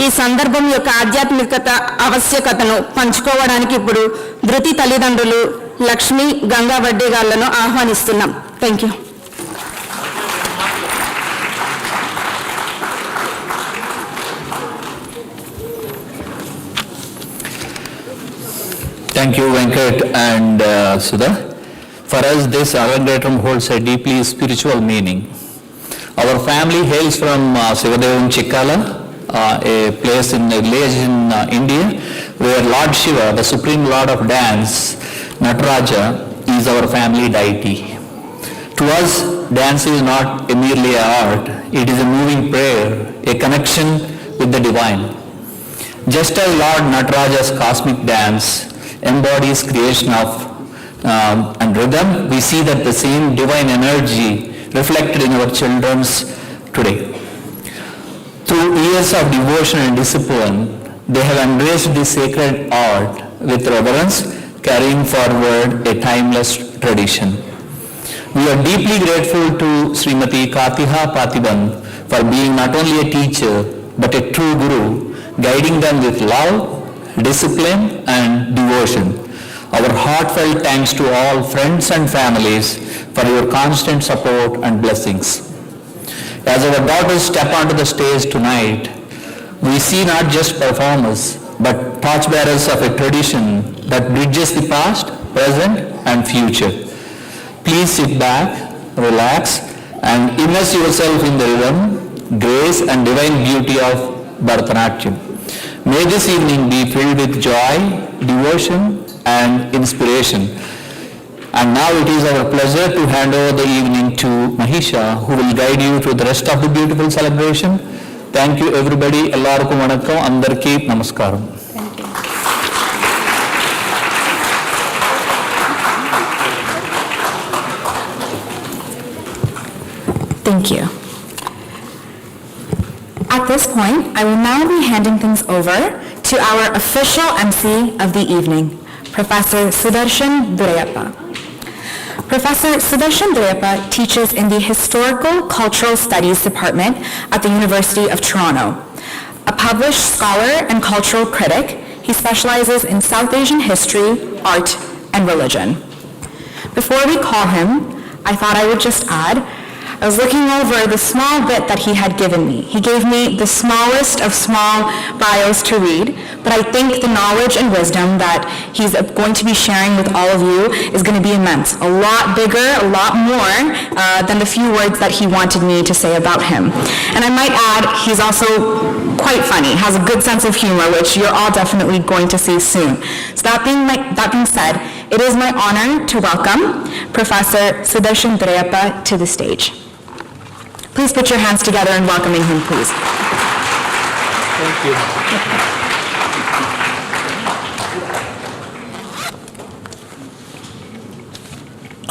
ఈ సందర్భం యొక్క ఆధ్యాత్మికత ఆవశ్యకతను పంచుకోవడానికి ఇప్పుడు ధృతి తల్లిదండ్రులు లక్ష్మి, గంగా వడ్డే గాళ్లను ఆహ్వానిస్తున్నాం. Thank you. Thank you, Venkat and Sudha. For us, this Arangetram holds a deeply spiritual meaning. Our family hails from Sivadevam Chikkala, a place in a village in India, where Lord Shiva, the supreme lord of dance, Nataraja, is our family deity. To us, dance is not merely an art, it is a moving prayer, a connection with the divine. Just as Lord Nataraja's cosmic dance embodies creation of and rhythm, we see that the same divine energy reflected in our children's today. Through years of devotion and discipline, they have embraced this sacred art with reverence, carrying forward a timeless tradition. We are deeply grateful to Srimati Kartiha Pratibhan for being not only a teacher but a true guru, guiding them with love, discipline and devotion. Our heartfelt thanks to all friends and families for your constant support and blessings. As our daughters step onto the stage tonight, we see not just performers but torchbearers of a tradition that bridges the past, present and future. Please sit back, relax and immerse yourself in the rhythm, grace and divine beauty of Bharathanatya. May this evening be filled with joy, devotion and inspiration. And now it is our pleasure to hand over the evening to Mahisha, who will guide you through the rest of the beautiful celebration. Thank you everybody. Ellarku vanakkam, andarki namaskaram. Thank you. At this point, I will now be handing things over to our official MC of the evening, Professor Sudarshan Durayappa. Professor Sudarshan Durayappa teaches in the Historical Cultural Studies Department at the University of Toronto. A published scholar and cultural critic, he specializes in South Asian history, art, and religion. Before we call him, I thought I would just add, I was looking over the small bit that he had given me. He gave me the smallest of small bios to read, but I think the knowledge and wisdom that he's going to be sharing with all of you is going to be immense. A lot bigger, a lot more than the few words that he wanted me to say about him. And I might add, he's also quite funny, has a good sense of humor, which you're all definitely going to see soon. So that being said, it is my honor to welcome Professor Sudarshan Durayappa to the stage. Please put your hands together in welcoming him, please. Thank you.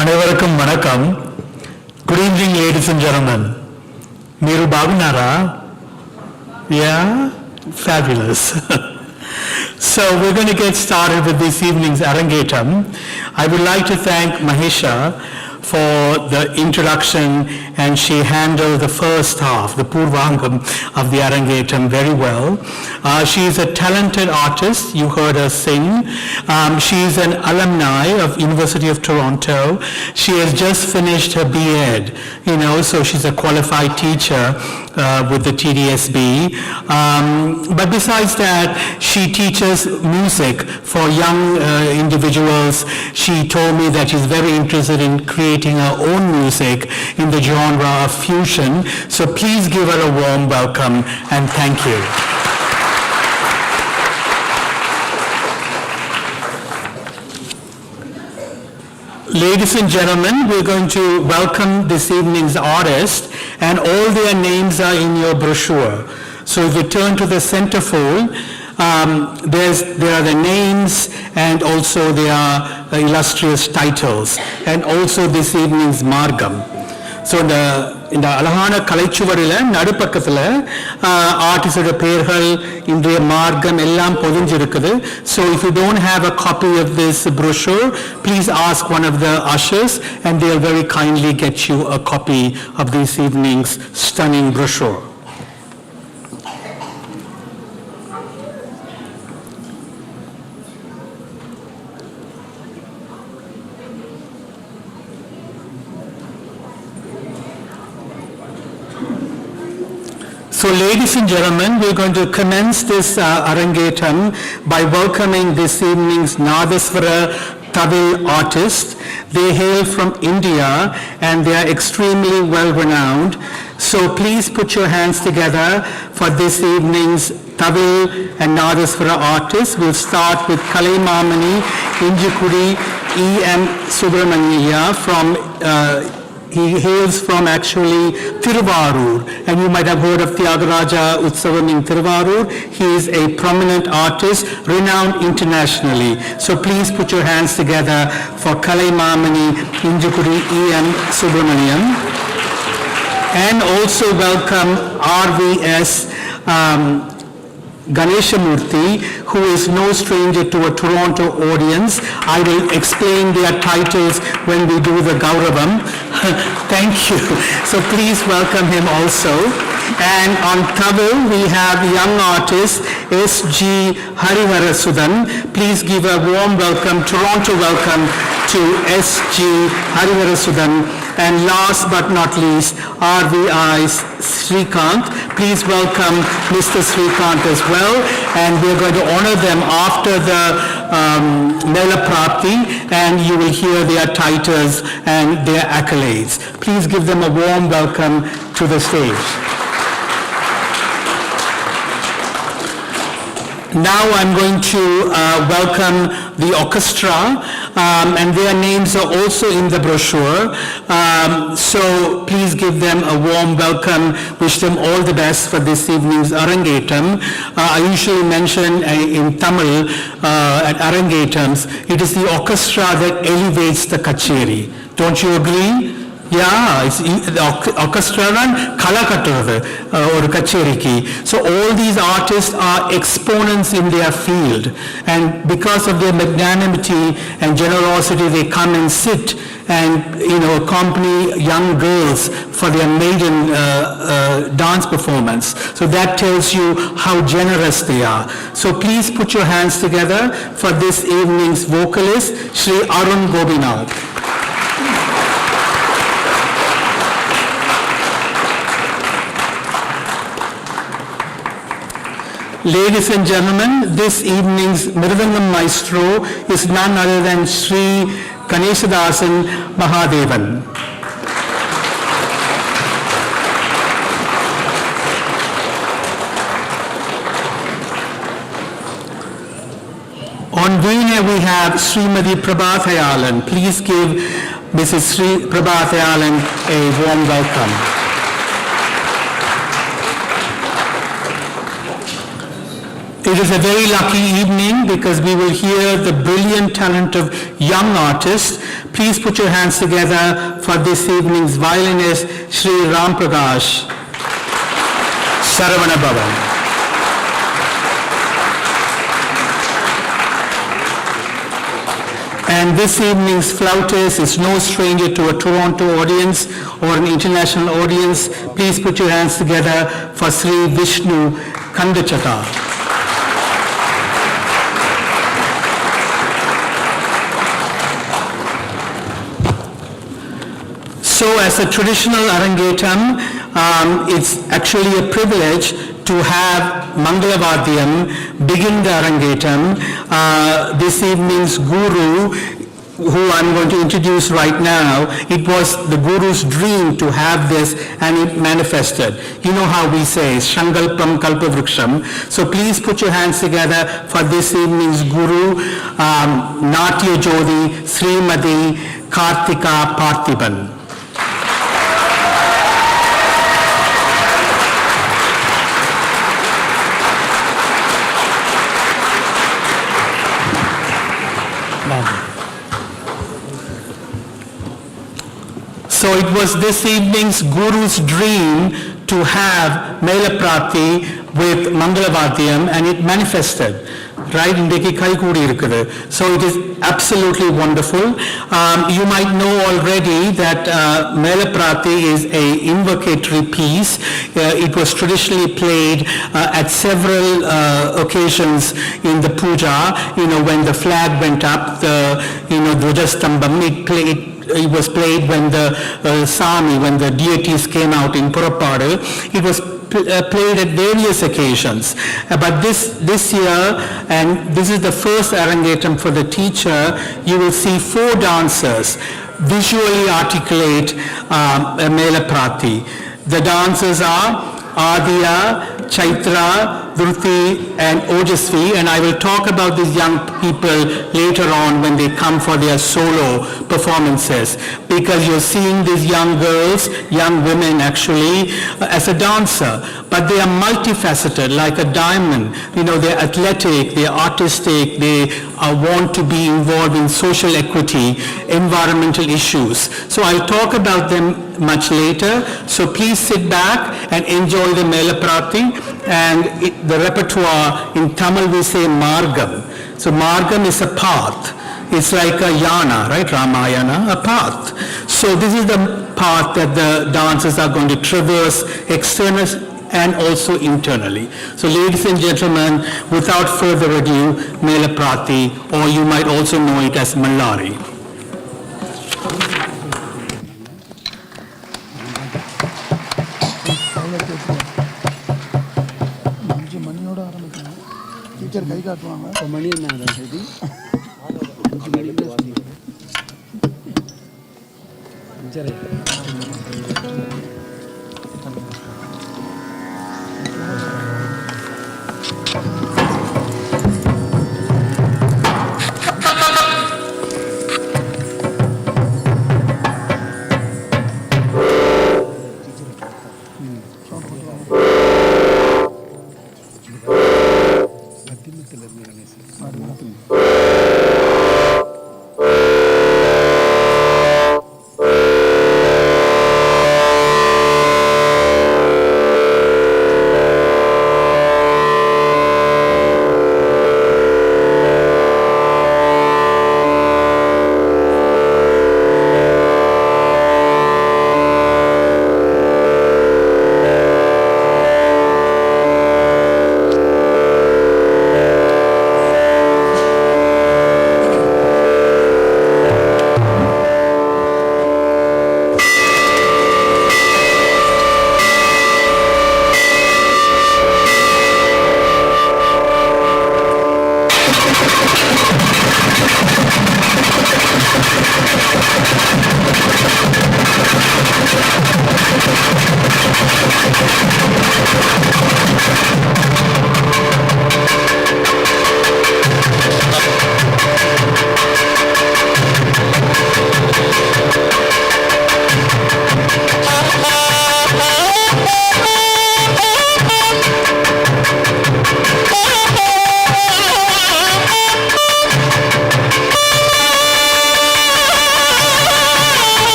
అனைవరకం వణకం. Good evening, ladies and gentlemen. మీరు బాగున్నారా? Yeah? Fabulous. So we're going to get started with this evening's Arankettam. I would like to thank Mahisha for the introduction, and she handled the first half, the Purvangam of the Arankettam very well. She is a talented artist. You heard her sing. She is an alumni of University of Toronto. She has just finished her B.Ed, so she's a qualified teacher with the TDSB. But besides that, she teaches music for young individuals. She told me that she's very interested in creating her own music in the genre of fusion. So please give her a warm welcome and thank you. Ladies and gentlemen, we're going to welcome this evening's artist, and all their names are in your brochure. So if you turn to the centerfold, there are the names, and also there are illustrious titles, and also this evening's Margam. So இந்த அழகான கலைச்சுவரில் நடுப்பக்கத்தில் ஆர்டிஸ்டோட பெயர்கள், இன்றைய மார்க்கம் எல்லாம் பொதிஞ்சிருக்குது. So if you don't have a copy of this brochure, please ask one of the ushers and they'll very kindly get you a copy of this evening's stunning brochure. So ladies and gentlemen, we're going to commence this Arankettam by welcoming this evening's Nadaswara Tamil artists. They hail from India and they are extremely well renowned. So please put your hands together for this evening's Tamil and Nadaswara artists. We'll start with Kalaimamani Injukudi E.M. Subramaniya from he hails from actually Thiruvarur, and you might have heard of Tyagaraja Utsavam in Thiruvarur. He is a prominent artist, renowned internationally. So please put your hands together for Kalaimamani Injukudi E.M. Subramaniam. And also welcome RVS Ganeshamurthy, who is no stranger to a Toronto audience. I will explain their titles when we do the Gauravam. Thank you. So please welcome him also. And on Tamil, we have young artist S.G. Hariharasudan. Please give a warm welcome, Toronto welcome to S.G. Hariharasudan. And last but not least, RVI Srikanth. Please welcome Mr. Srikanth as well. And we're going to honor them after the Mela Prapti, and you will hear their titles and their accolades. Please give them a warm welcome to the stage. Now I'm going to welcome the orchestra, and their names are also in the brochure. So please give them a warm welcome. Wish them all the best for this evening's Arankettam. I usually mention in Tamil at Arankettams, it is the orchestra that elevates the kacheri. Don't you agree? Yeah, it's the orchestra run kala katturathu oru kachheriki. So all these artists are exponents in their field, and because of their magnanimity and generosity, they come and sit and accompany young girls for their maiden dance performance. So that tells you how generous they are. So please put your hands together for this evening's vocalist, Shri Arun Gobinath. Ladies and gentlemen, this evening's Mridangam maestro is none other than Sri Ganeshadasan Mahadevan. On Veena we have Srimati Prabhathayalan. Please give Mrs. Sri Prabhathayalan a warm welcome. It is a very lucky evening because we will hear the brilliant talent of young artists. Please put your hands together for this evening's violinist, Sri Ram Prakash Saravana Bhavan. And this evening's flautist is no stranger to a Toronto audience or an international audience. Please put your hands together for Sri Vishnu Kandachaka. So as a traditional Arangetam, it's actually a privilege to have Mangalavadhyam begin the Arangetam. This evening's guru, who I'm going to introduce right now, it was the guru's dream to have this and it manifested. You know how we say, Shangalpam Kalpavruksham. So please put your hands together for this evening's guru, Natya Jodi Srimati Kartika Parthiban. So it was this evening's guru's dream to have Mela Prati with Mangalavadhyam and it manifested. Right? So it is absolutely wonderful. You might know already that Mela Prati is an invocatory piece. It was traditionally played at several occasions in the puja. When the flag went up, the Dvajastambam, it was played when the Sami, when the deities came out in Purapadu. It was played at various occasions. But this year, and this is the first Arangetam for the teacher, you will see 4 dancers visually articulate Mela Prati. The dancers are Adya, Chaitra, Dhruti and Ojasvi, and I will talk about these young people later on when they come for their solo performances, because you're seeing these young girls, young women actually, as a dancer, but they are multifaceted like a diamond. They're athletic, they're artistic, they want to be involved in social equity, environmental issues. So I'll talk about them much later. So please sit back and enjoy the Mela Prati. And the repertoire, in Tamil we say Margam. So Margam is a path. It's like a yana, right? Ramayana, a path. So this is the path that the dancers are going to traverse externally and also internally. So ladies and gentlemen, without further ado, Mela Prati, or you might also know it as Mallari. Teacher கை காட்டுவாங்க மணி என்ன சரி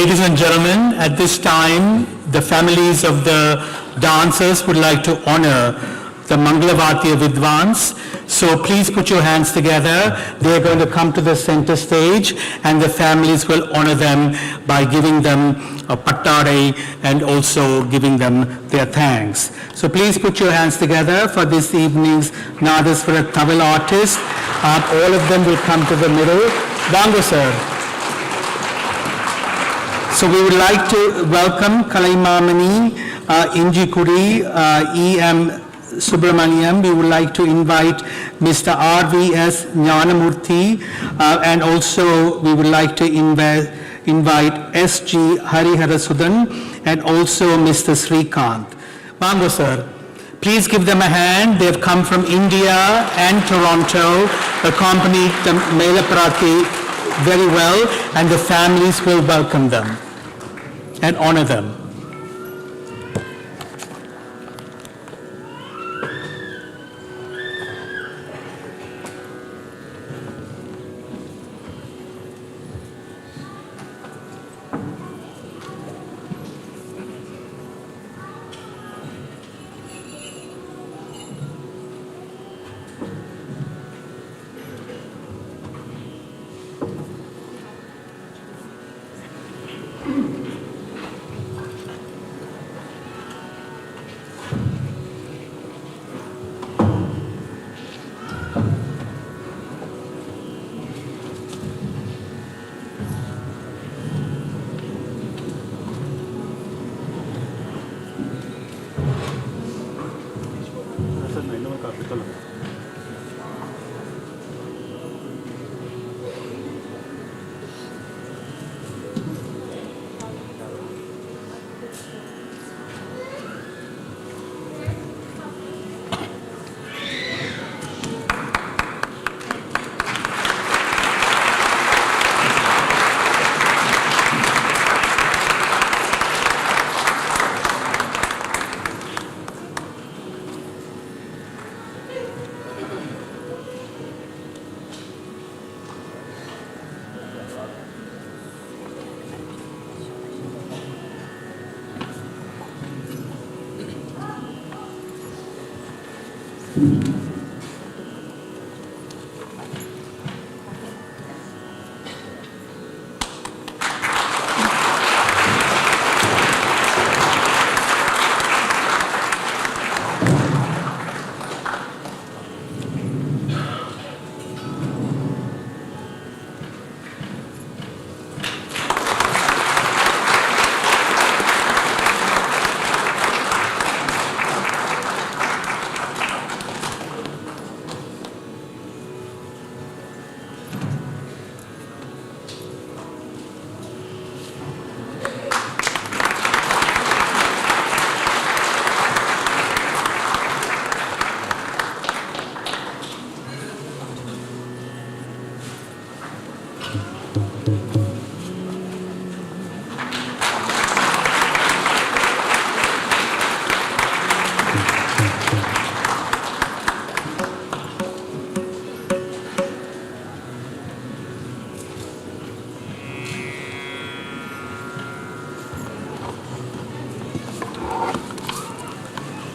Ladies and gentlemen, at this time, the families of the dancers would like to honor the Mangalavatya Vidwans. So please put your hands together. They're going to come to the center stage and the families will honor them by giving them a pattare and also giving them their thanks. So please put your hands together for this evening's Nadaswara Tamil artist. All of them will come to the middle. Vango, sir. So we would like to welcome Kalaimamani, Inji Kuri, E.M. Subramaniam. We would like to invite Mr. R.V.S. Jnanamurthy, and also we would like to invite S.G. Hariharasudan and also Mr. Srikanth. Vango, sir. Please give them a hand. They've come from India and Toronto, accompanied the Melaprati very well, and the families will welcome them and honor them.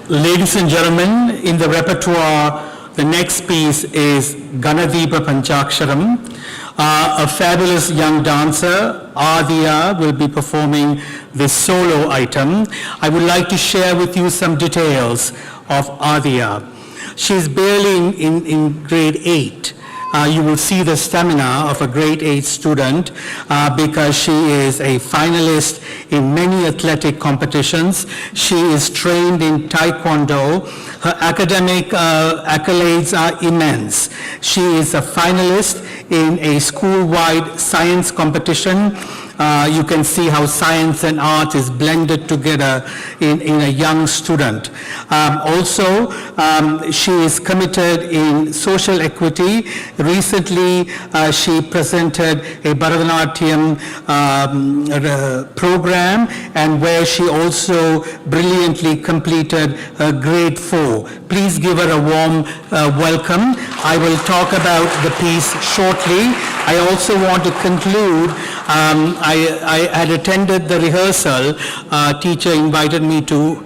Ladies and gentlemen, in the repertoire, the next piece is Ganadipa Panchaksharam. A fabulous young dancer, Adya, will be performing this solo item. I would like to share with you some details of Adya. She's barely in grade 8. You will see the stamina of a grade 8 student because she is a finalist in many athletic competitions. She is trained in Taekwondo. Her academic accolades are immense. She is a finalist in a school-wide science competition. You can see how science and art is blended together in a young student. Also, she is committed in social equity. Recently, she presented a Bharathanatya program, and where she also brilliantly completed grade 4. Please give her a warm welcome. I will talk about the piece shortly. I also want to conclude I had attended the rehearsal. Teacher invited me to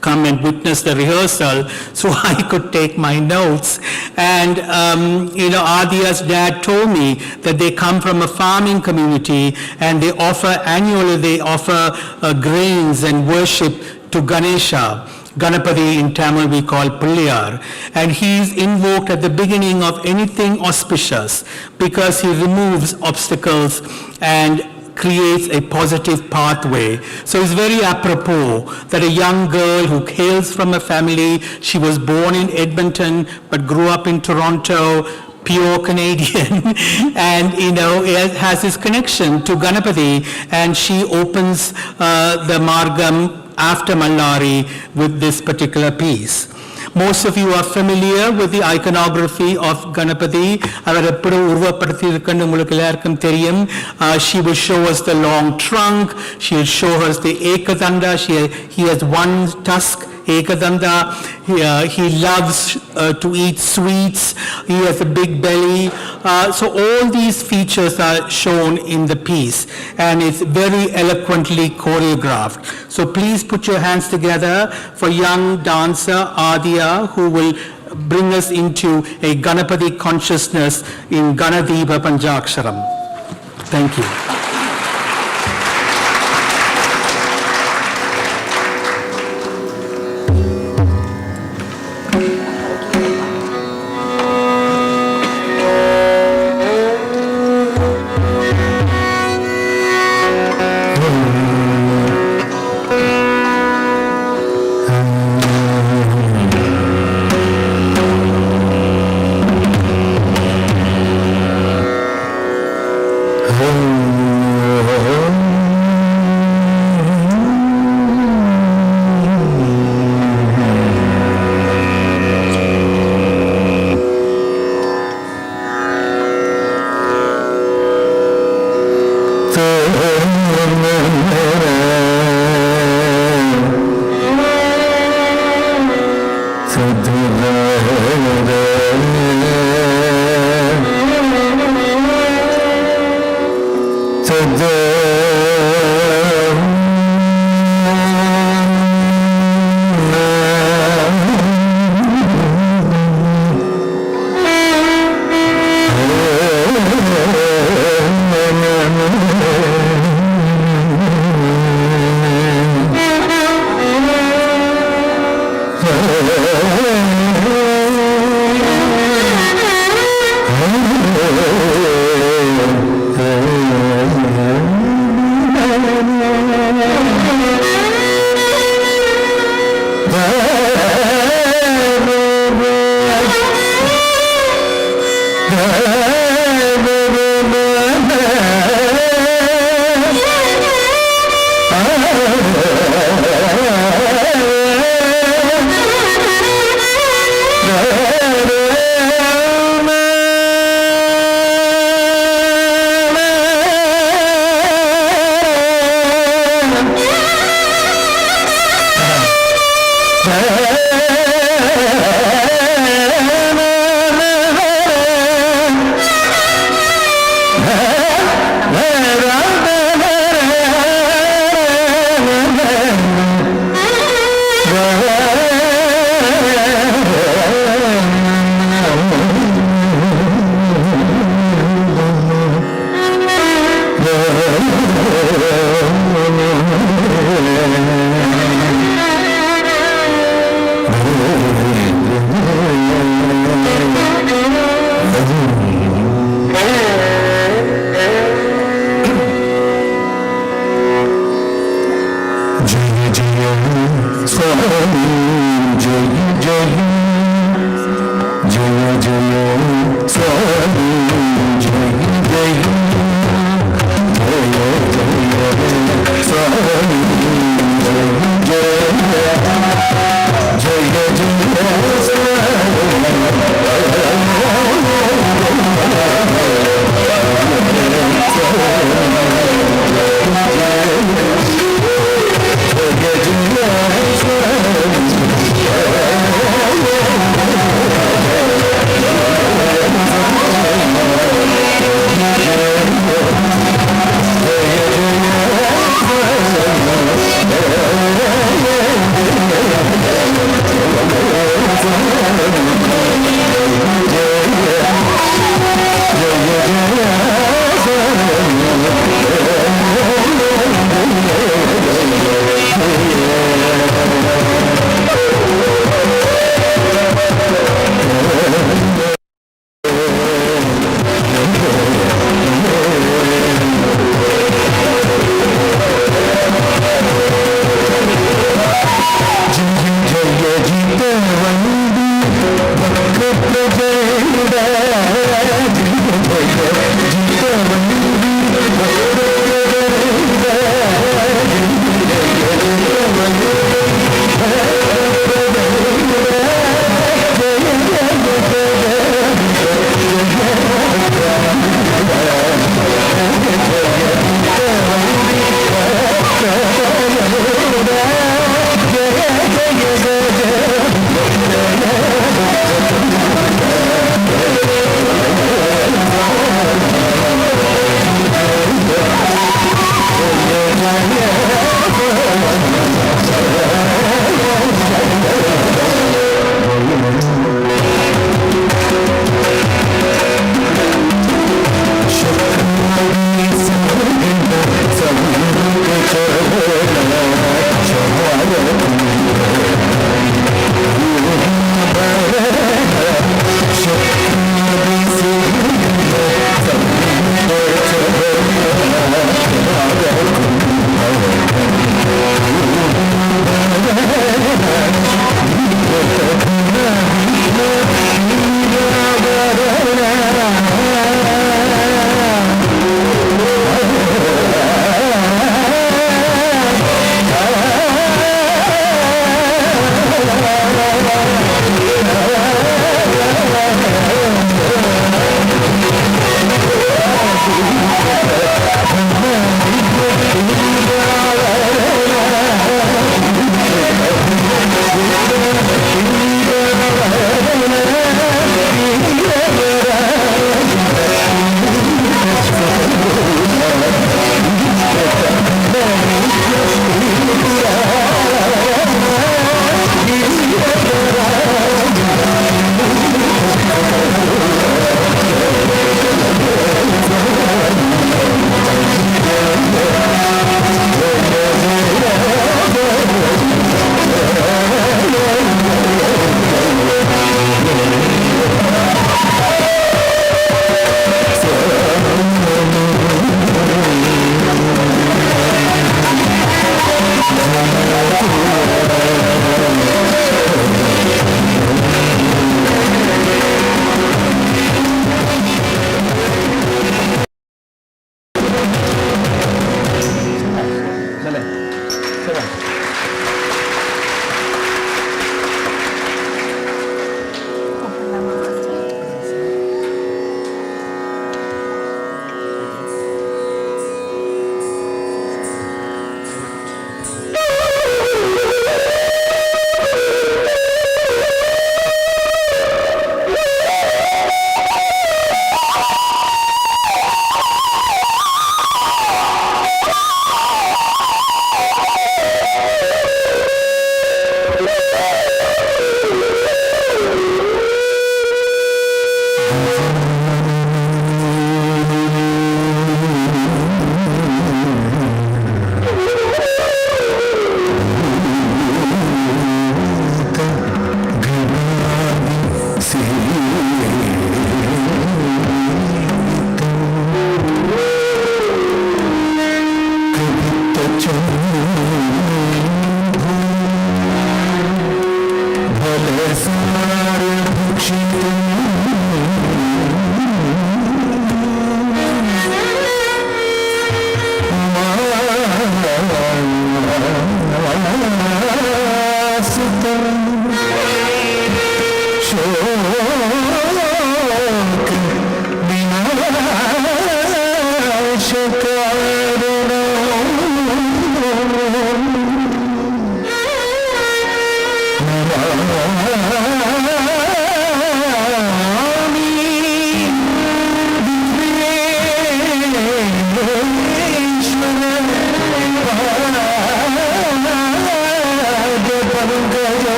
come and witness the rehearsal so I could take my notes. And, Adia's dad told me that they come from a farming community and annually they offer grains and worship to Ganesha. Ganapati in Tamil we call Pilliyar, and he is invoked at the beginning of anything auspicious because he removes obstacles and creates a positive pathway. So it's very apropos that a young girl who hails from a family, she was born in Edmonton but grew up in Toronto, pure Canadian, and has this connection to Ganapati, and she opens the Margam after Mallari with this particular piece. Most of you are familiar with the iconography of Ganapati. She will show us the long trunk, she will show us the Ekadanda, he has one tusk, Ekadanda. He loves to eat sweets, he has a big belly. So all these features are shown in the piece, and it's very eloquently choreographed. So please put your hands together for young dancer Adia, who will bring us into a Ganapati consciousness in Ganadipa Panchaksharam. Thank you.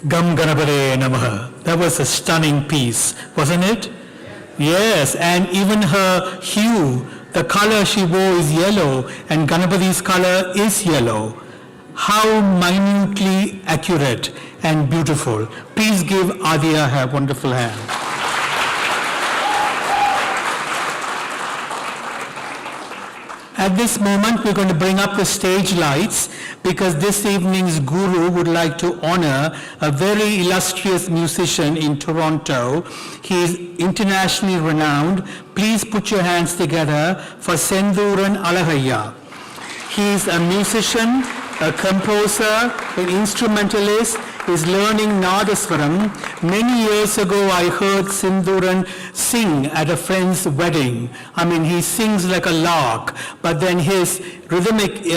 Gam Ganapade Namaha. That was a stunning piece, wasn't it? Yes, and even her hue, the color she wore is yellow, and Ganapati's color is yellow. How minutely accurate and beautiful. Please give Adya her wonderful hand. At this moment, we're going to bring up the stage lights because this evening's guru would like to honor a very illustrious musician in Toronto. He is internationally renowned. Please put your hands together for Sendhuran Alagayya. He is a musician, a composer, an instrumentalist, is learning Nadaswaram. Many years ago, I heard Sindhuran sing at a friend's wedding. I mean, he sings like a lark, but then his rhythmic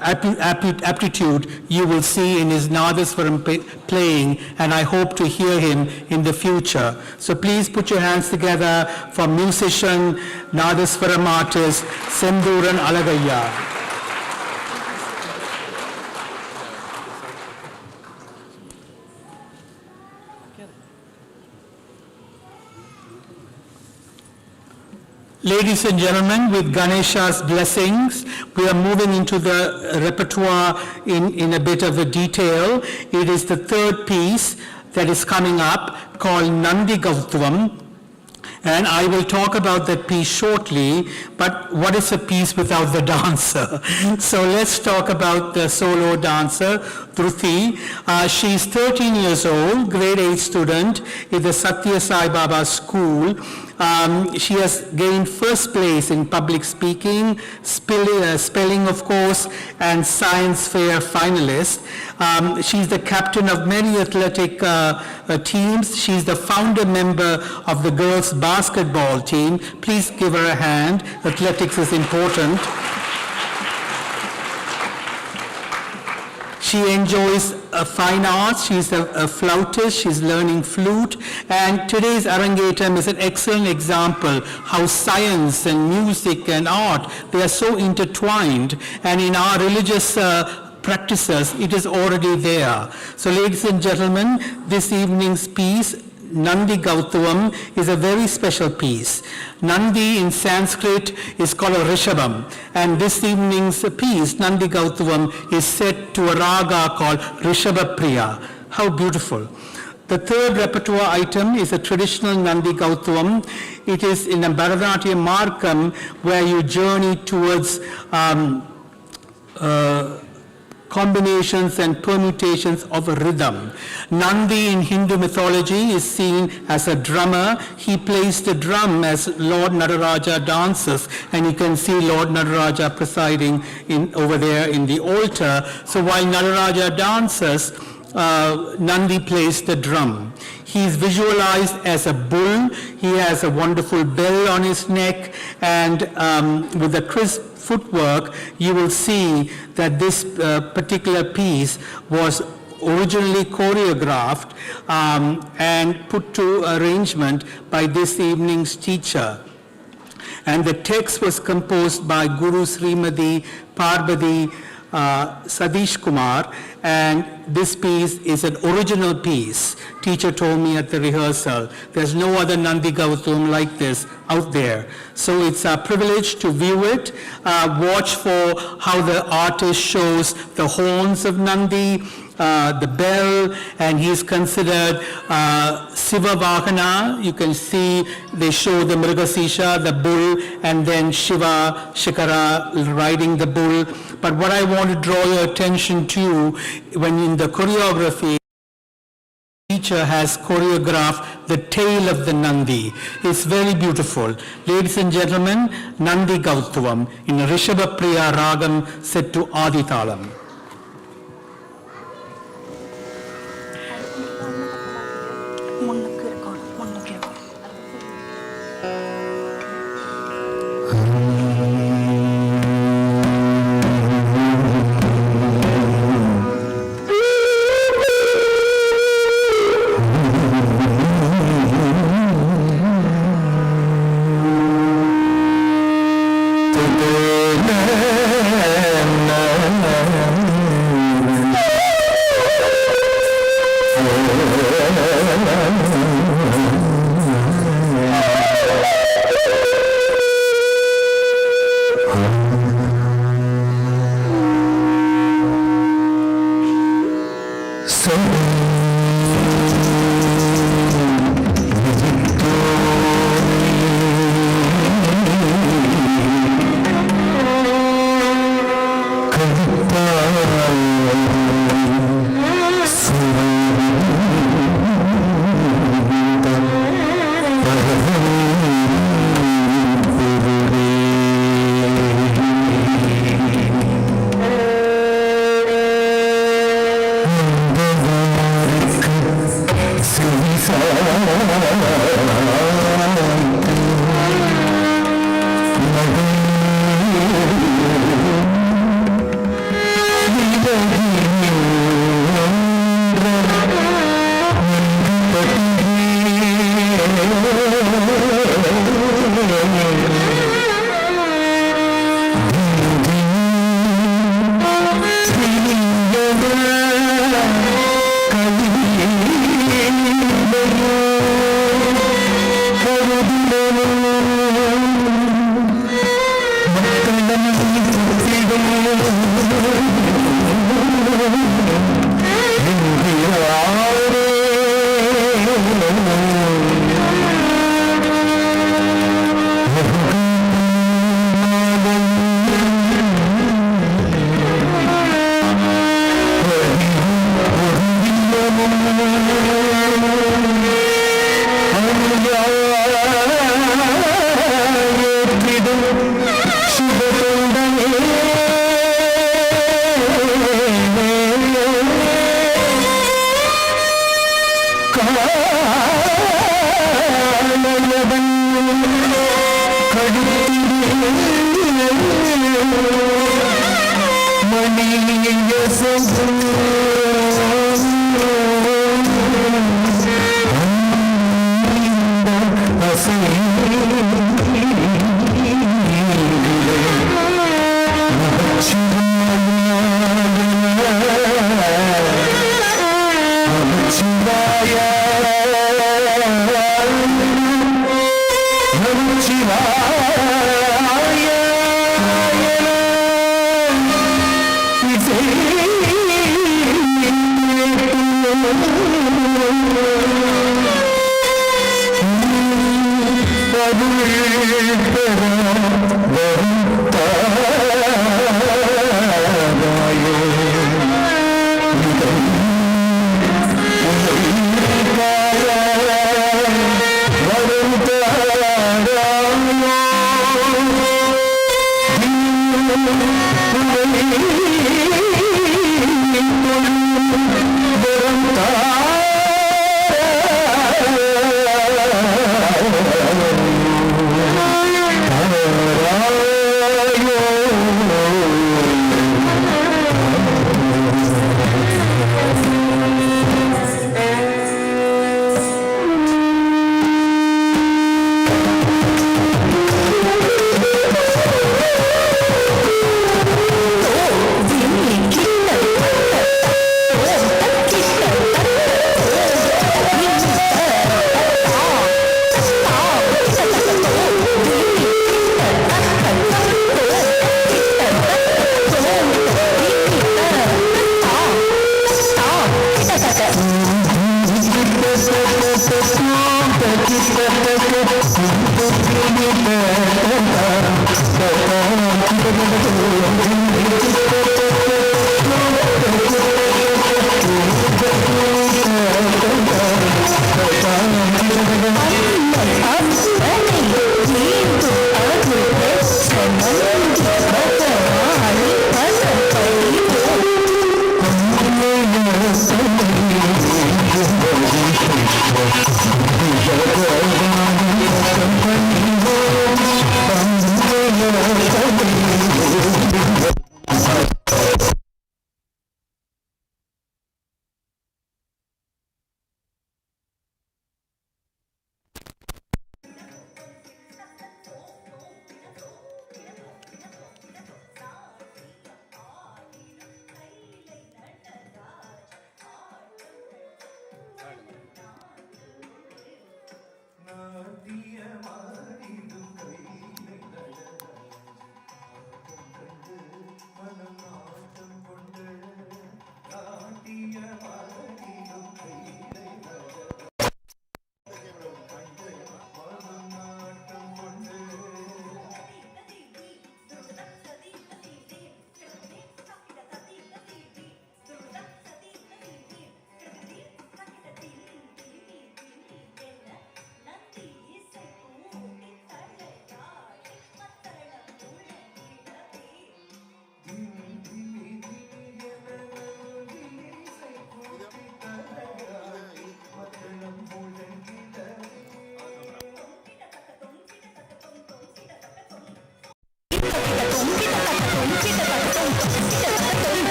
aptitude you will see in his Nadaswaram playing, and I hope to hear him in the future. So please put your hands together for musician, Nadaswaram artist, Sindhuran Alagayya. Ladies and gentlemen, with Ganesha's blessings, we are moving into the repertoire in a bit of a detail. It is the third piece that is coming up called Nandi Gautvam. And I will talk about that piece shortly, but what is a piece without the dancer? So let's talk about the solo dancer, Dhruti. She's 13 years old, grade 8 student in the Satya Sai Baba School. She has gained first place in public speaking, spelling of course, and science fair finalist. She's the captain of many athletic teams. She's the founder member of the girls basketball team. Please give her a hand. Athletics is important. She enjoys fine arts. She's a flautist. She's learning flute. And today's Arangettam is an excellent example how science and music and art, they are so intertwined. And in our religious practices, it is already there. So ladies and gentlemen, this evening's piece, Nandi Gautavam, is a very special piece. Nandi in Sanskrit is called a Rishabham, and this evening's piece, Nandi Gautavam, is set to a raga called Rishabha Priya. How beautiful. The third repertoire item is a traditional Nandi Gautavam. It is in a Bharathanatya Markam where you journey towards combinations and permutations of a rhythm. Nandi in Hindu mythology is seen as a drummer. He plays the drum as Lord Nataraja dances, and you can see Lord Nataraja presiding over there in the altar. So while Nataraja dances, Nandi plays the drum. He is visualized as a bull. He has a wonderful bell on his neck, and with the crisp footwork, you will see that this particular piece was originally choreographed and put to arrangement by this evening's teacher. And the text was composed by Guru Srimati Parvati Sadish Kumar, and this piece is an original piece. Teacher told me at the rehearsal, there's no other Nandi Gautam like this out there. So it's a privilege to view it, watch for how the artist shows the horns of Nandi, the bell, and he is considered Siva Vahana. You can see they show the Mrigasisha, the bull, and then Shiva Shikara riding the bull. But what I want to draw your attention to, when in the choreography, the teacher has choreographed the tail of the Nandi. It's very beautiful. Ladies and gentlemen, Nandi Gautavam in Rishabha Priya Ragam set to Aditalam.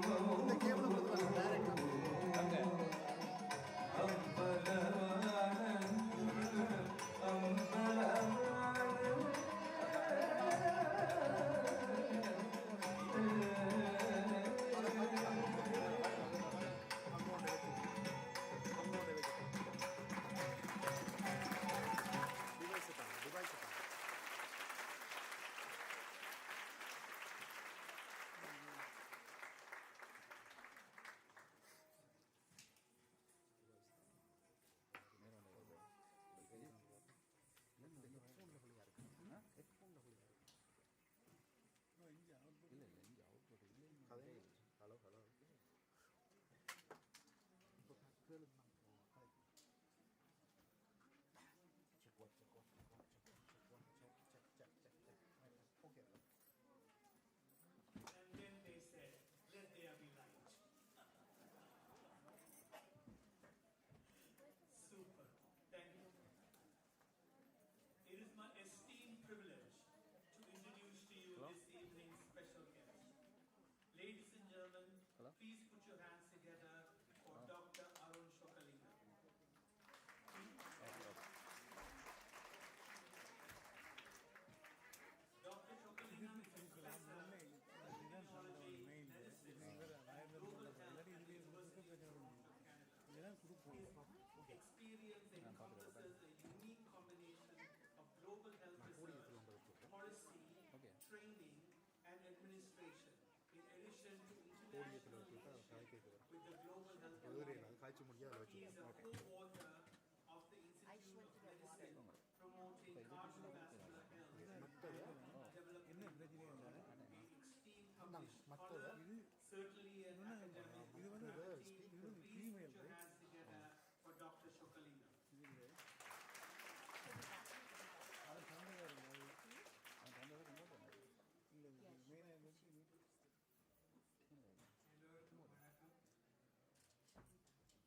And then they said, let there be light. Super. Thank you. It is my esteemed privilege to introduce to you this evening's special guest. Ladies and gentlemen, please put your hands together for Dr. Arun Shokalingam. Dr. Shokalingam is a professor of immunology, medicine, and global health at the University of Canada. His experience encompasses a unique combination of global health research, policy, training, and administration, in addition to international leadership with the global health movement. He is a co-author of the Institute of Medicine promoting cardiovascular health and development. An extreme published scholar, certainly an academic. Please put your hands together for Dr. Shokalingam.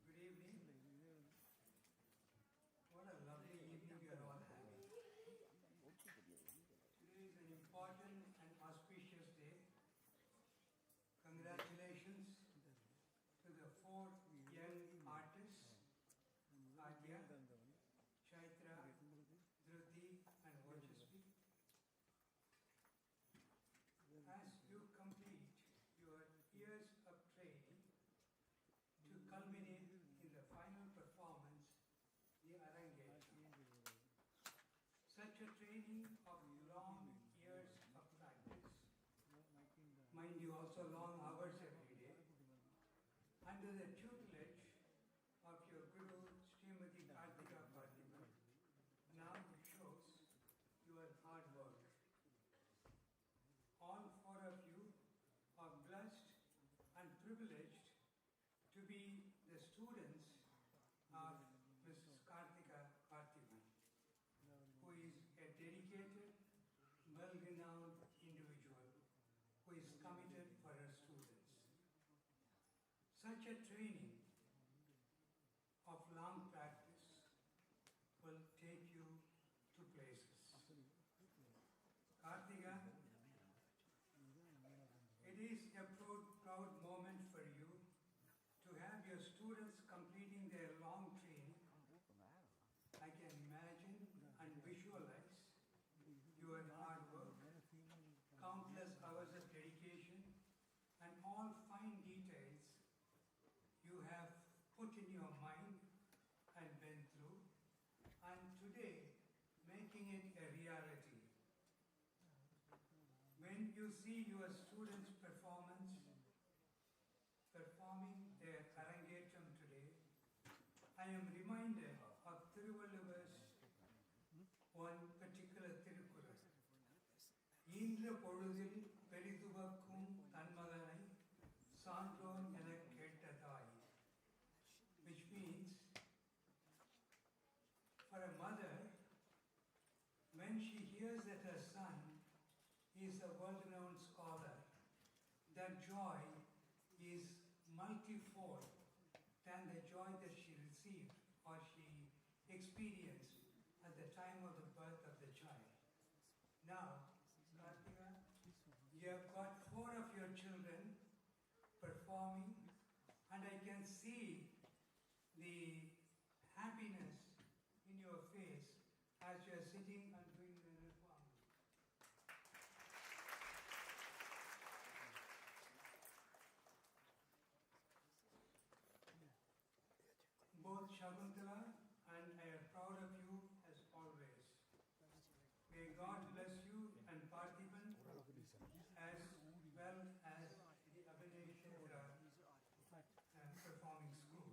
Good evening. What a lovely evening we are all having. Today is an important and auspicious day. Congratulations to the 4 young artists, Adya, Chaitra, Dhruti, and Vajasvi. As you complete your years of training to culminate in the final performance, the Arankettam. Such a training of long years of practice, mind you also long hours every day, under the tutelage of your Guru Srimati Kartika Parthiban, now shows your hard work. All 4 of you are blessed and privileged to be the students of Mrs. Kartika Parthiban, who is a dedicated, well-renowned individual who is committed for her students. Such a training of long practice will take you to places. Kartika, it is a proud moment for you to have your students completing their long training. I can imagine and visualize your hard work, countless hours of dedication, and all fine details you have put in your mind and been through, and today making it a reality. When you see your students' performing their Arankettam today, I am reminded of Thiruvalluvar's one particular Tirukkural. ஈன்ற பொழுதில் பெரிதுவக்கும் தன்மகனை சான்றோன் எனக் கேட்டதாய், which means for a mother, when she hears that her son is a world-renowned scholar, that joy is multifold than the joy that she received or she experienced at the time of the birth of the child. Now, Kartika, you have got 4 of your children performing and I can see the happiness in your face as you are sitting and doing the reform. Both Shakuntala and I are proud of you as always. May God bless you and Parthiban as well as the Abhinay Performing School.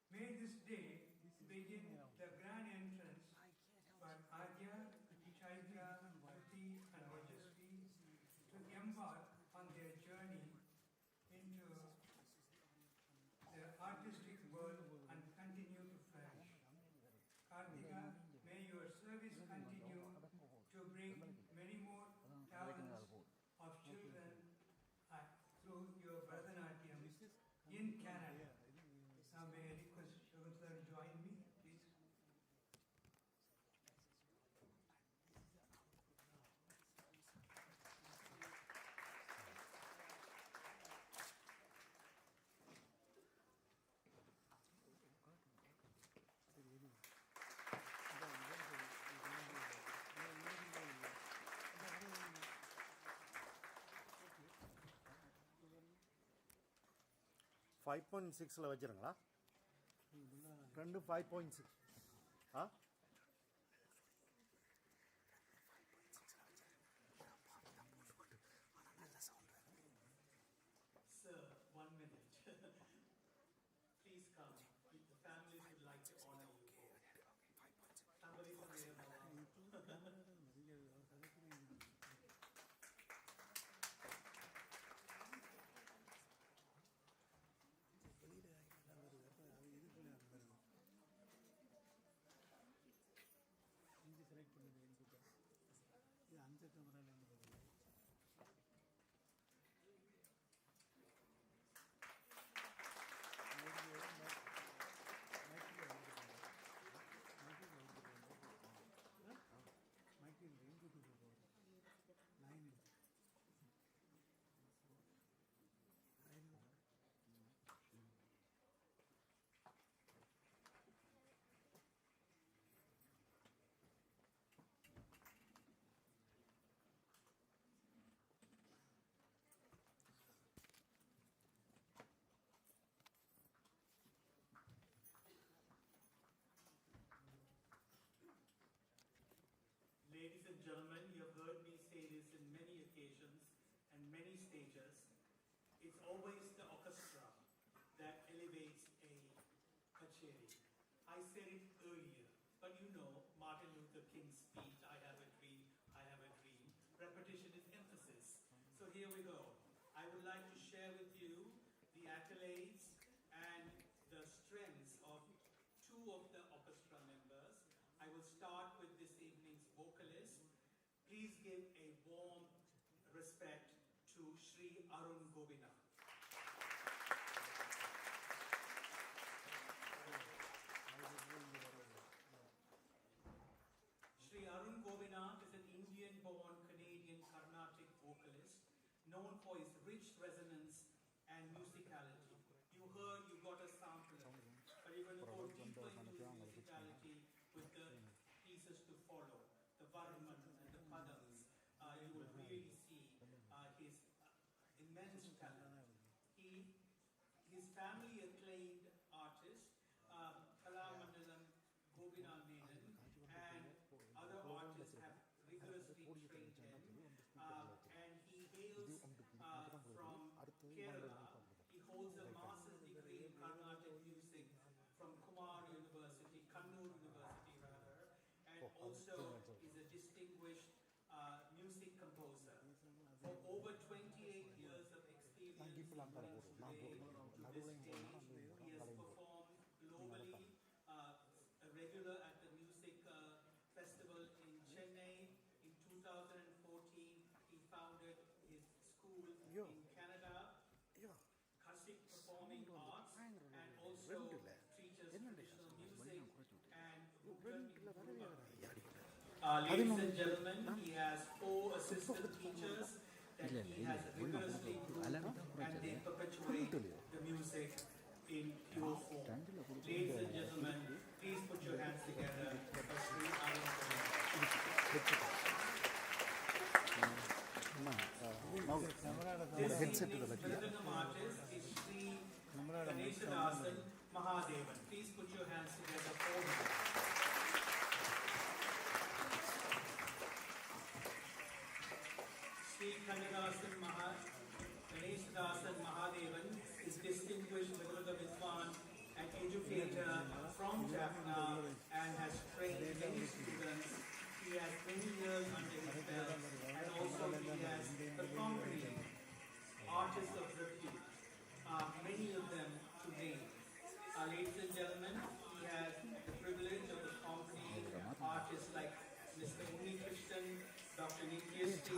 May this day begin the grand entrance for Adya, Chaitra, Bharti and Vajasvi to embark on their journey into the artistic world and continue to flourish. Kartika, may your service continue to bring many more talents of children through your Bharatanatyam in Canada. Now may I request Shakuntala to join me, please. Five 5.6 வச்சிருங்களா? ரெண்டு 5.6 ஆ? Sir, 1 minute. Please come. The families would like to honor you. Somebody from select பண்ணுங்க என்கிட்ட இது அந்த கேமரால இருந்து Ladies and gentlemen, you have heard me say this in many occasions and many stages. It's always the orchestra that elevates a kacheri. I said it earlier, but you know Martin Luther King's speech, I have a dream, I have a dream. Repetition is emphasis. So here we go. I would like to share with you the accolades and the strengths of two of the orchestra members. I will start with this evening's vocalist. Please give a warm respect to Shri Arun Govina. Shri Arun Govina is an Indian-born Canadian Carnatic vocalist known for his rich resonance and musicality. You heard, you got a sample, but you're going to go deeper into his musicality with the pieces to follow, the Varman and the Padams. You will really see his immense talent. His family acclaimed artist, Kalamandalam Govina Menon, and other artists have rigorously trained him. And he hails from Kerala. He holds a master's degree in Carnatic music from Kumar University, Kannur University rather, and also is a distinguished music composer. For over 28 years of experience in this stage, he has performed globally, a regular at the music festival in Chennai. In 2014, he founded his school in Canada. Classic performing arts, and also teaches traditional music and ladies and gentlemen, he has 4 assistant teachers that he has rigorously groomed, and they perpetuate the music music in pure form. Ladies and gentlemen, please put your hands together for Sri Arankettam. This evening's Mridangam artist is Sri Mahadevan. Please put your hands together for him. Sri Kanadasan Mahadevan is distinguished Mridangam Vidwan, an educator from Jaffna, and has trained many students. He has many years under his belt, and also he has accompanied artists of repute, many of them today. Ladies and gentlemen, he has the privilege of accompanying artists like Mr. Uni Krishnan, Dr. Nityasti,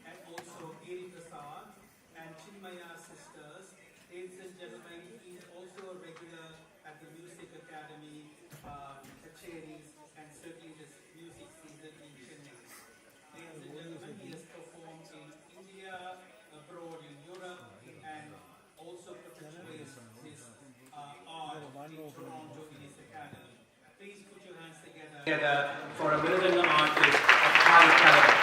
and also Giri Prasad and Chinmaya sisters. Ladies and gentlemen, he is also a regular at the Music Academy, Kacheris, and certainly this music season in Chennai. Ladies and gentlemen, he has performed in India, abroad in Europe, and also perpetuates his art in Toronto in his academy. Please put your hands together for a Mridangam artist of high caliber.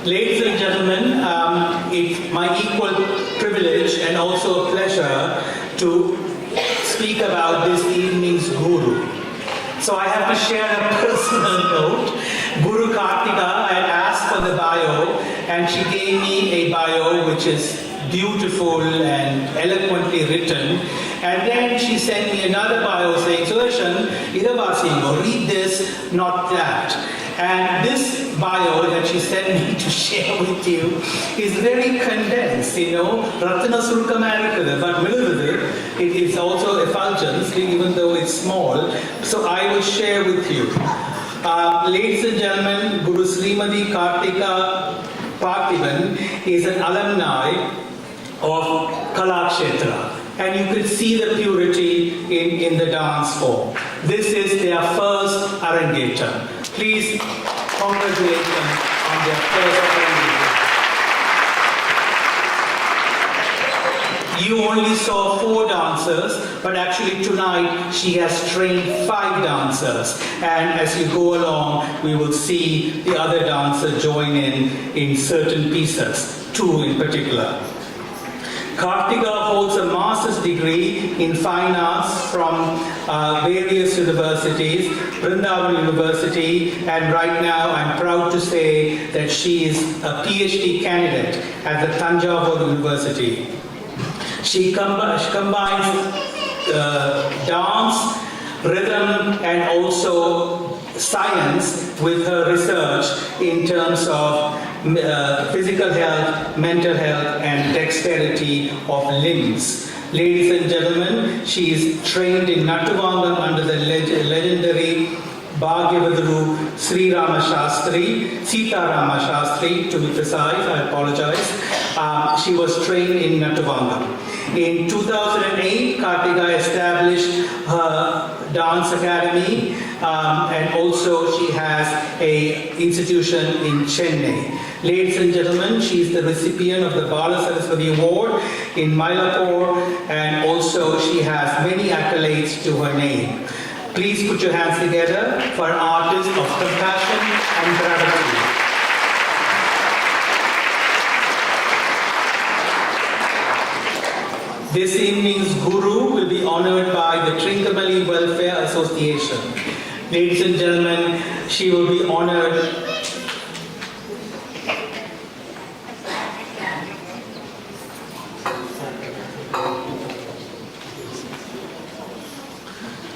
Ladies and gentlemen, it's my equal privilege and also a pleasure to speak about this evening's guru. So I have to share a personal note. Guru Kartika, I had asked for the bio, and she gave me a bio which is beautiful and eloquently written. And then she sent me another bio saying, Sudarshan, Idavasingo, read this, not that. And this bio that she sent me to share with you is very condensed, Ratana Surkamarikada, but it is also effulgence, even though it's small. So I will share with you. Ladies and gentlemen, Guru Srimati Kartika Parthiban is an alumni of Kalakshetra. And you could see the purity in the dance form. This is their first Arankettam. Please congratulate them on their first Arankettam. You only saw 4 dancers, but actually tonight she has trained 5 dancers. And as you go along, we will see the other dancers join in certain pieces, 2 in particular. Kartika holds a master's degree in fine arts from various universities, Vrindavan University, and right now I'm proud to say that she is a PhD candidate at the Tanjavur University. She combines dance, rhythm, and also science with her research in terms of physical health, mental health, and dexterity of limbs. Ladies and gentlemen, she is trained in Nattuvangam under the legendary Bhagyavadru Sri Rama Shastri, Sita Rama Shastri to be precise, I apologize. She was trained in Nattuvangam. In 2008, Kartika established her dance academy, and also she has an institution in Chennai. Ladies and gentlemen, she is the recipient of the Bala Saraswati Award in Mylapore, and also she has many accolades to her name. Please put your hands together for an artist of compassion and gratitude. This evening's guru will be honored by the Trincomalee Welfare Association. Ladies and gentlemen, she will be honored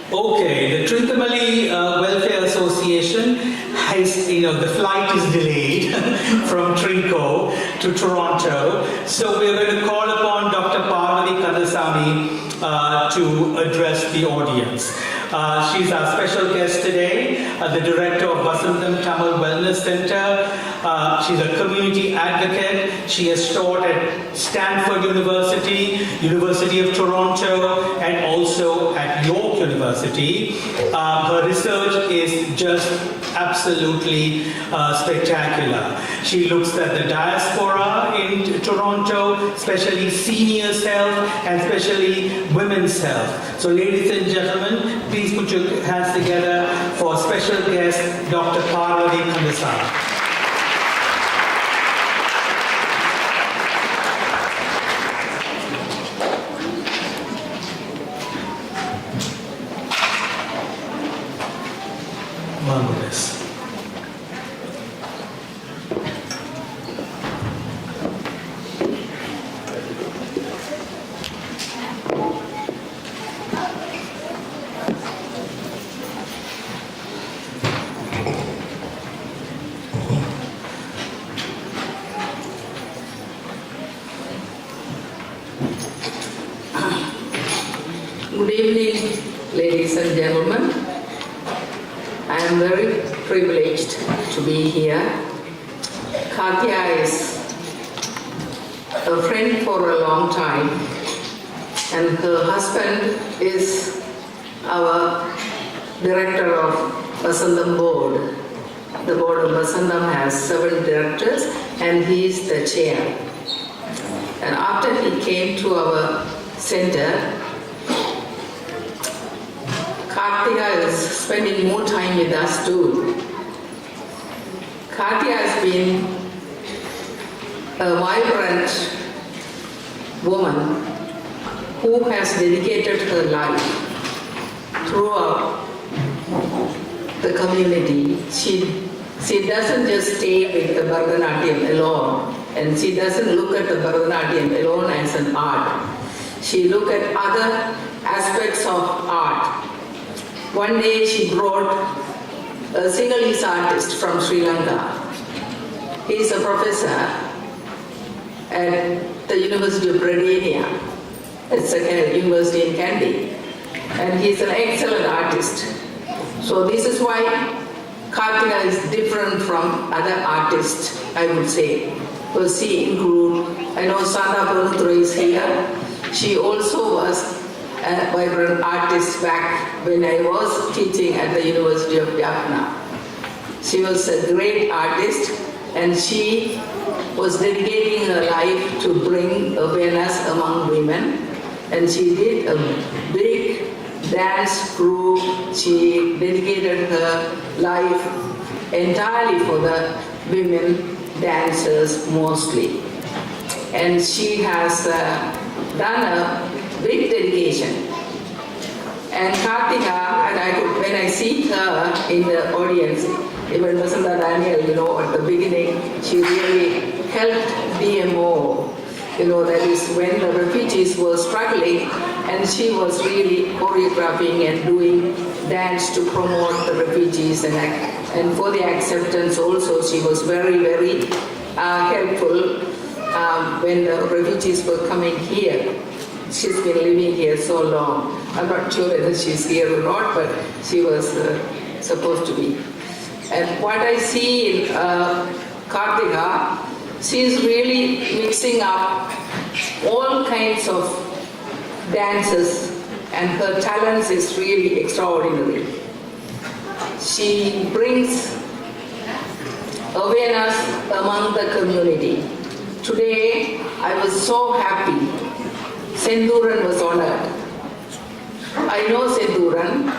Okay, the Trincomalee Welfare Association has, the flight is delayed from Trinco to Toronto. So we're going to call upon Dr. Parvati Kandasamy to address the audience. She's our special guest today, the director of Vasantham Tamil Wellness Center. She's a community advocate. She has taught at Stanford University, University of Toronto, and also at York York University. Her research is just absolutely spectacular. She looks at the diaspora in Toronto, especially seniors' health and especially women's health. So ladies and gentlemen, please put your hands together for special guest, Dr. Parvati Kandasar. Marvelous. Good evening, ladies and gentlemen. I am very privileged to be here. Katya is a friend for a long time, and her husband is our director of Vasantham board. The board of Vasantham has 7 directors, and he is the chair. And after he came to our center, Kartika is spending more time with us too. Kartika has been a vibrant woman who has dedicated her life throughout the community. She doesn't just stay with the Bharathanatya alone, and she doesn't look at the Bharathanatya alone as an art. She looks at other aspects of art. One day she brought a Sinhalese artist from Sri Lanka. He is a professor at the University of Bradania. It's a university in Kandy. And he's an excellent artist. So this is why Kartika is different from other artists, I would say. Because she includes, I know Sandha Panutra is here. She also was a vibrant artist back when I was teaching at the University of Jaffna. She was a great artist, and she was dedicating her life to bring awareness among women. And she did a big dance group. She dedicated her life entirely for the women dancers mostly. And she has done a big dedication. And Kartika, and when I see her in the audience, even Vasantha Daniel, at the beginning, she really helped DMO. That is when the refugees were struggling, and she was really choreographing and doing dance to promote the refugees and for the acceptance also. She was very, very helpful when the refugees were coming here. She's been living here so long. I'm not sure whether she's here or not, but she was supposed to be. And what I see in Kartika, she's really mixing up all kinds of dances, and her talents is really extraordinary. She brings awareness among the community. Today, I was so happy. Sendhuran was honored. I know Sendhuran.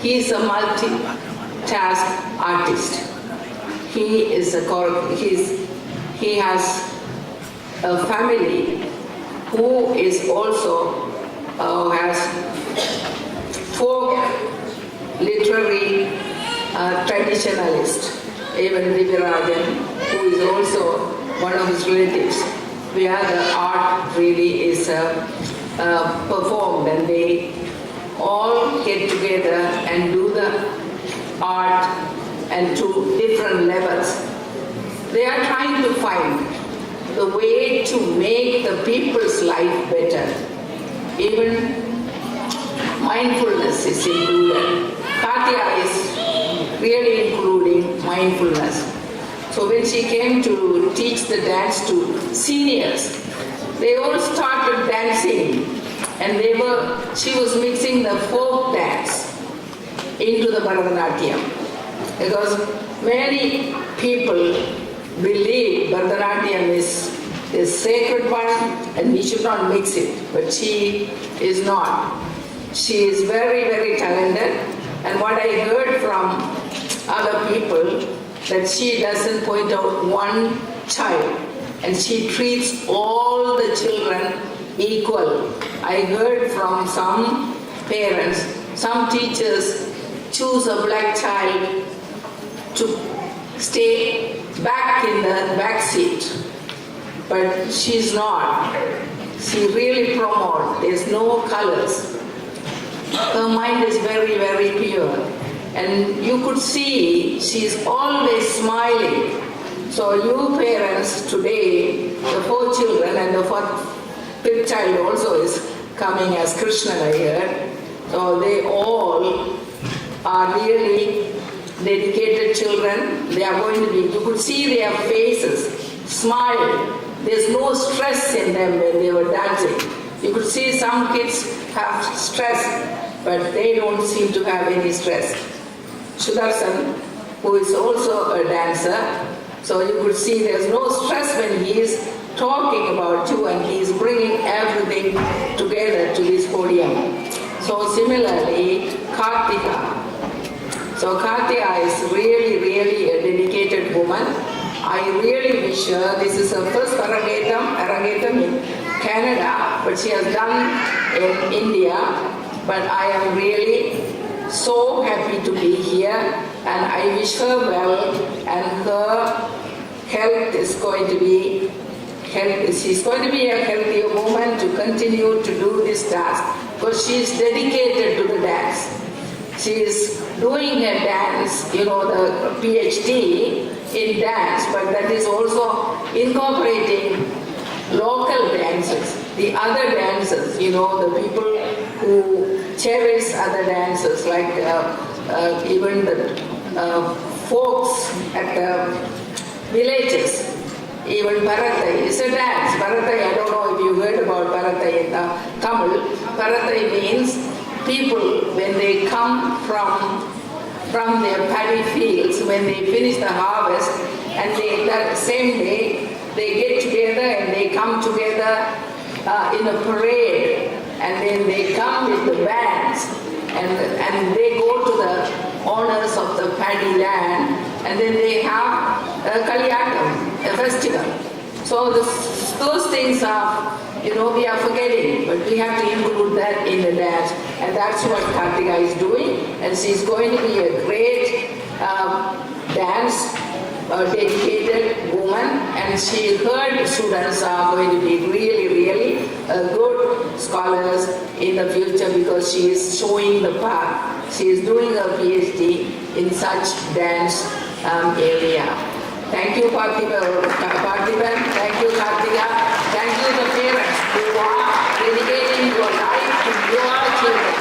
He is a multi-task artist. He has a family who is also has folk literary traditionalist, even Divirajan, who is also one of his relatives, where the art really is performed, and they all get together and do the art and to different levels. They are trying to find the way to make the people's life better. Even mindfulness is included. Katya is really including mindfulness. So when she came to teach the dance to seniors, they all started dancing and she was mixing the folk dance into the Bharatanatyam, because many people believe Bharatanatyam is a sacred one and we should not mix it, but she is not. She is very, very talented, and what I heard from other people, that she doesn't point out one child and she treats all the children equal. I heard from some parents, some teachers choose a black child to stay back in the back seat, but she's not. She really promotes, there's no colors. Her mind is very, very pure. And you could see she's always smiling. So you parents today, the 4 children and the 5th child also is coming as Krishna, I heard. So they all are really dedicated children. They are going to be, you could see their faces, smile. There's no stress in them when they were dancing. You could see some kids have stress, but they don't seem to have any stress. Sudarshan, who is also a dancer, so you could see there's no stress when he is talking about you and he is bringing everything together to this podium. So similarly, Kartika. So Kartika is really, really a dedicated woman. I really wish her, this is her first Arankettam in Canada, but she has done in India. But I am really so happy to be here, and I wish her well, and her health is going to be, she's going to be a healthier woman to continue to do this task, because she is dedicated to the dance. She is doing a dance, the PhD in dance, but that is also incorporating local dances, the other dances, the people who cherish other dances, like even the folks at the villages. Even Bharatai is a dance. Bharatai, I don't know if you heard about Bharatai in Tamil. Bharatai means people, when they come from their paddy fields, when they finish the harvest, and that same day, they get together and they come together in a parade, and then they come with the bands, and they go to the owners of the paddy land, and then they have a Kalyatam, a festival. So those things are, we are forgetting, but we have to include that in the dance, and that's what Kartika is doing, and she's going to be a great dance dedicated woman, and her students are going to be really, really good scholars in the future, because she is showing the path. She is doing a PhD in such dance area. Thank you, Parthiban. Thank you, Kartika. Thank you, the parents who are dedicating your life to your children.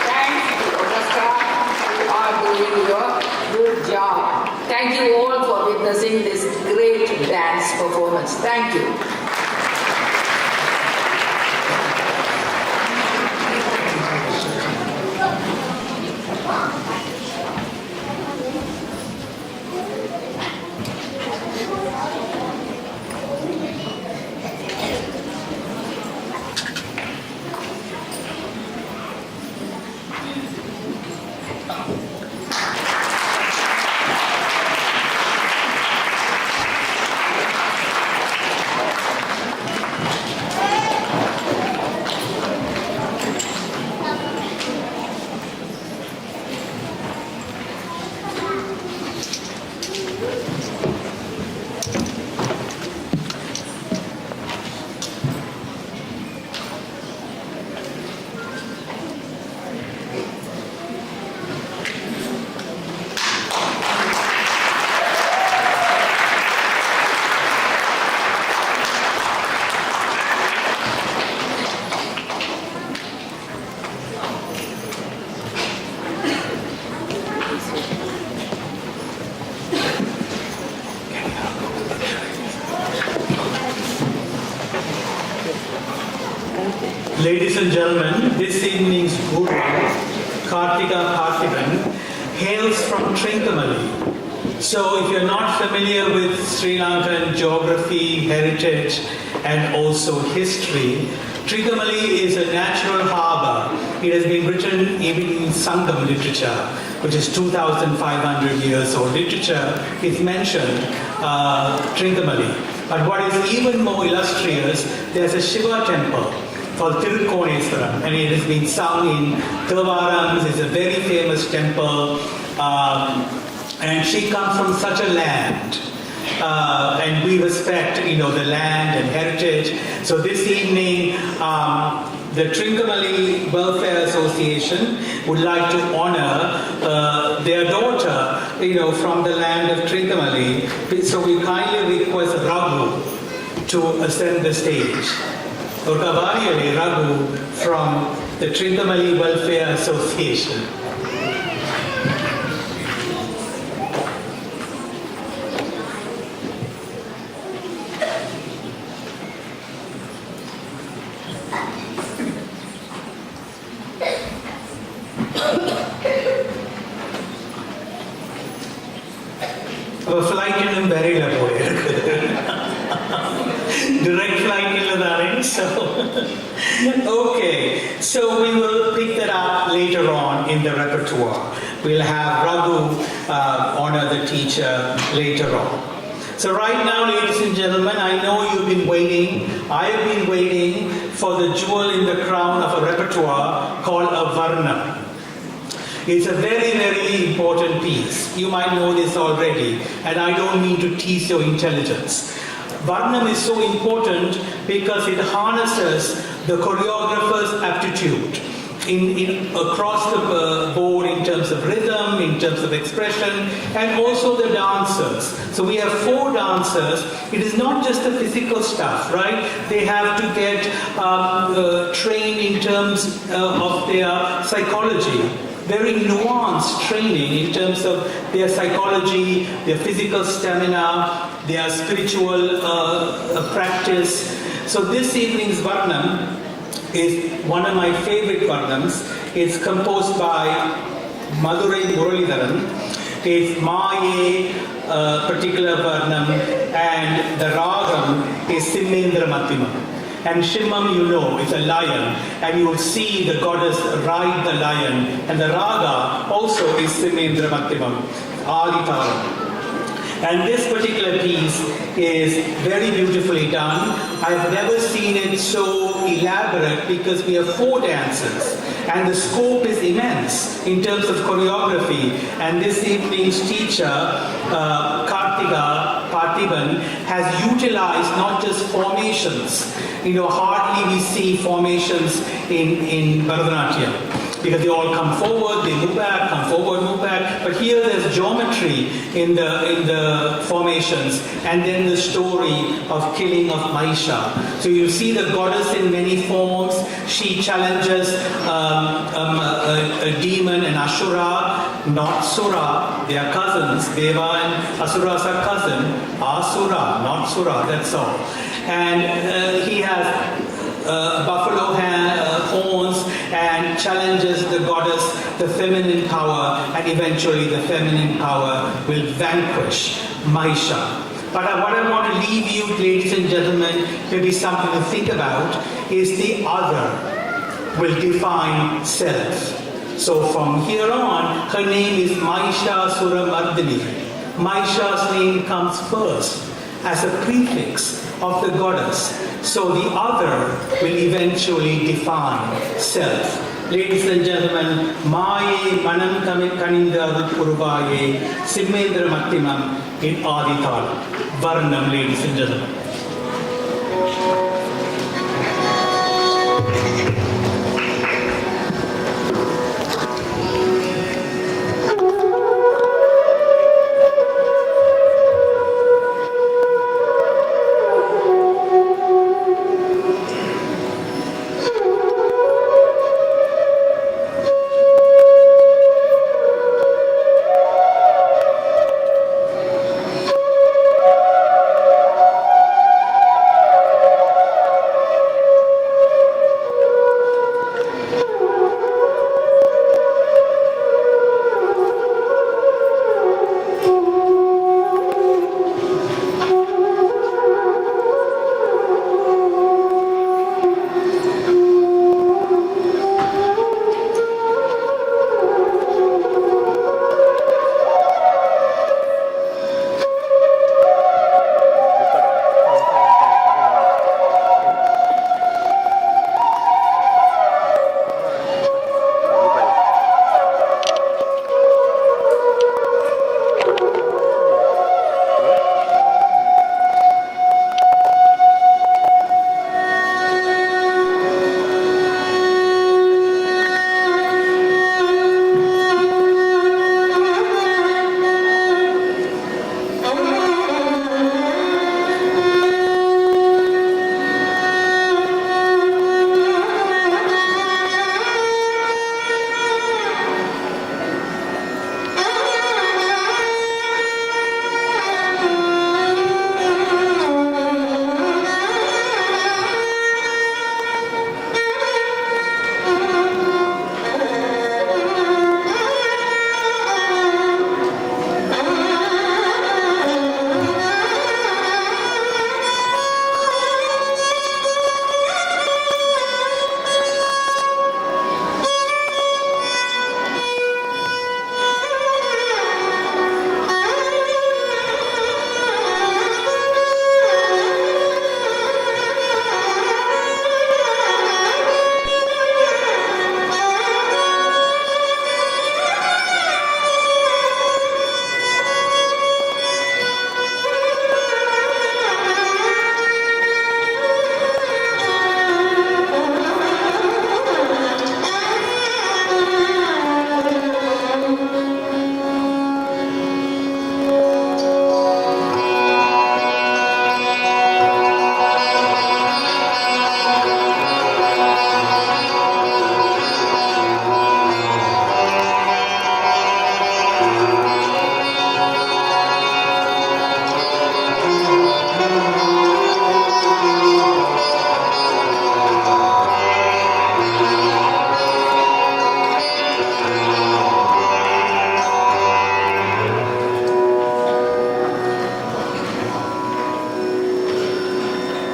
Thanks to the orchestra who are doing your good job. Thank you all for witnessing this great dance performance. Thank you. Ladies and gentlemen, this evening's guru, Kartika Parthiban, hails from Trincomalee. So if you're not familiar with Sri Lankan geography, heritage, and also history, Trincomalee is a natural harbour. It has been written even in Sangam literature, which is 2,500 years old literature. It's mentioned Trincomalee. But what is even more illustrious, there's a Shiva temple called Tirukkoneswaram, and it has been sung in Thevarams. It's a very famous temple, and she comes from such a land. And we respect, the land and heritage. So this evening, the Trincomalee Welfare Association would like to honor their daughter, from the land of Trincomalee. So we kindly request Raghu to ascend the stage. Urkavariyale Raghu from the Trincomalee Welfare Association. Flight in Berila direct flight in so okay, so we will pick that up later on in the repertoire. We'll have Raghu honor the teacher later on. So right now, ladies and gentlemen, I know you've been waiting. I have been waiting for the jewel in the crown of a repertoire called a Varna. It's a very, very important piece. You might know this already, and I don't mean to tease your intelligence. Varnam is so important because it harnesses the choreographer's aptitude across the board in terms of rhythm, in terms of expression, and also the dancers. So we have 4 dancers. It is not just the physical stuff, right? They have to get trained in terms of their psychology. Very nuanced training in terms of their psychology, their physical stamina, their spiritual practice. So this evening's Varnam is one of my favorite Varnams. It's composed by Madurai Muralidharan. It's Maye, particular Varnam, and the Ragam is Simmendra Mattimam. And Shimmam, it's a lion, and you will see the goddess ride the lion. And the raga also is Simmendra Mattimam, Aditaram. And this particular piece is very beautifully done. I've never seen it so elaborate because we have 4 dancers, and the scope is immense in terms of choreography. And this evening's teacher, Kartika Parthiban, has utilized not just formations. Hardly we see formations in Bharathanatya, because they all come forward, they move back, come forward, move back. But here there's geometry in the formations, and then the story of killing of Mahisha. So you see the goddess in many forms. She challenges a demon, an Ashura, not Sura. They are cousins. Deva and Asuras are cousin. Asura, not Sura, that's all. And he has buffalo horns and challenges the goddess, the feminine power, and eventually the feminine power will vanquish Mahisha. But what I want to leave you, ladies and gentlemen, maybe something to think about, is the other will define self. So from here on, her name is Mahisha Mardini. Mahisha's name comes first as a prefix of the goddess. So the other will eventually define self. Ladies and gentlemen, Maye Manam Kaninda Puruvaye Simmendra Mattimam in Aditala. Varnam, ladies and gentlemen.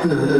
Thank you.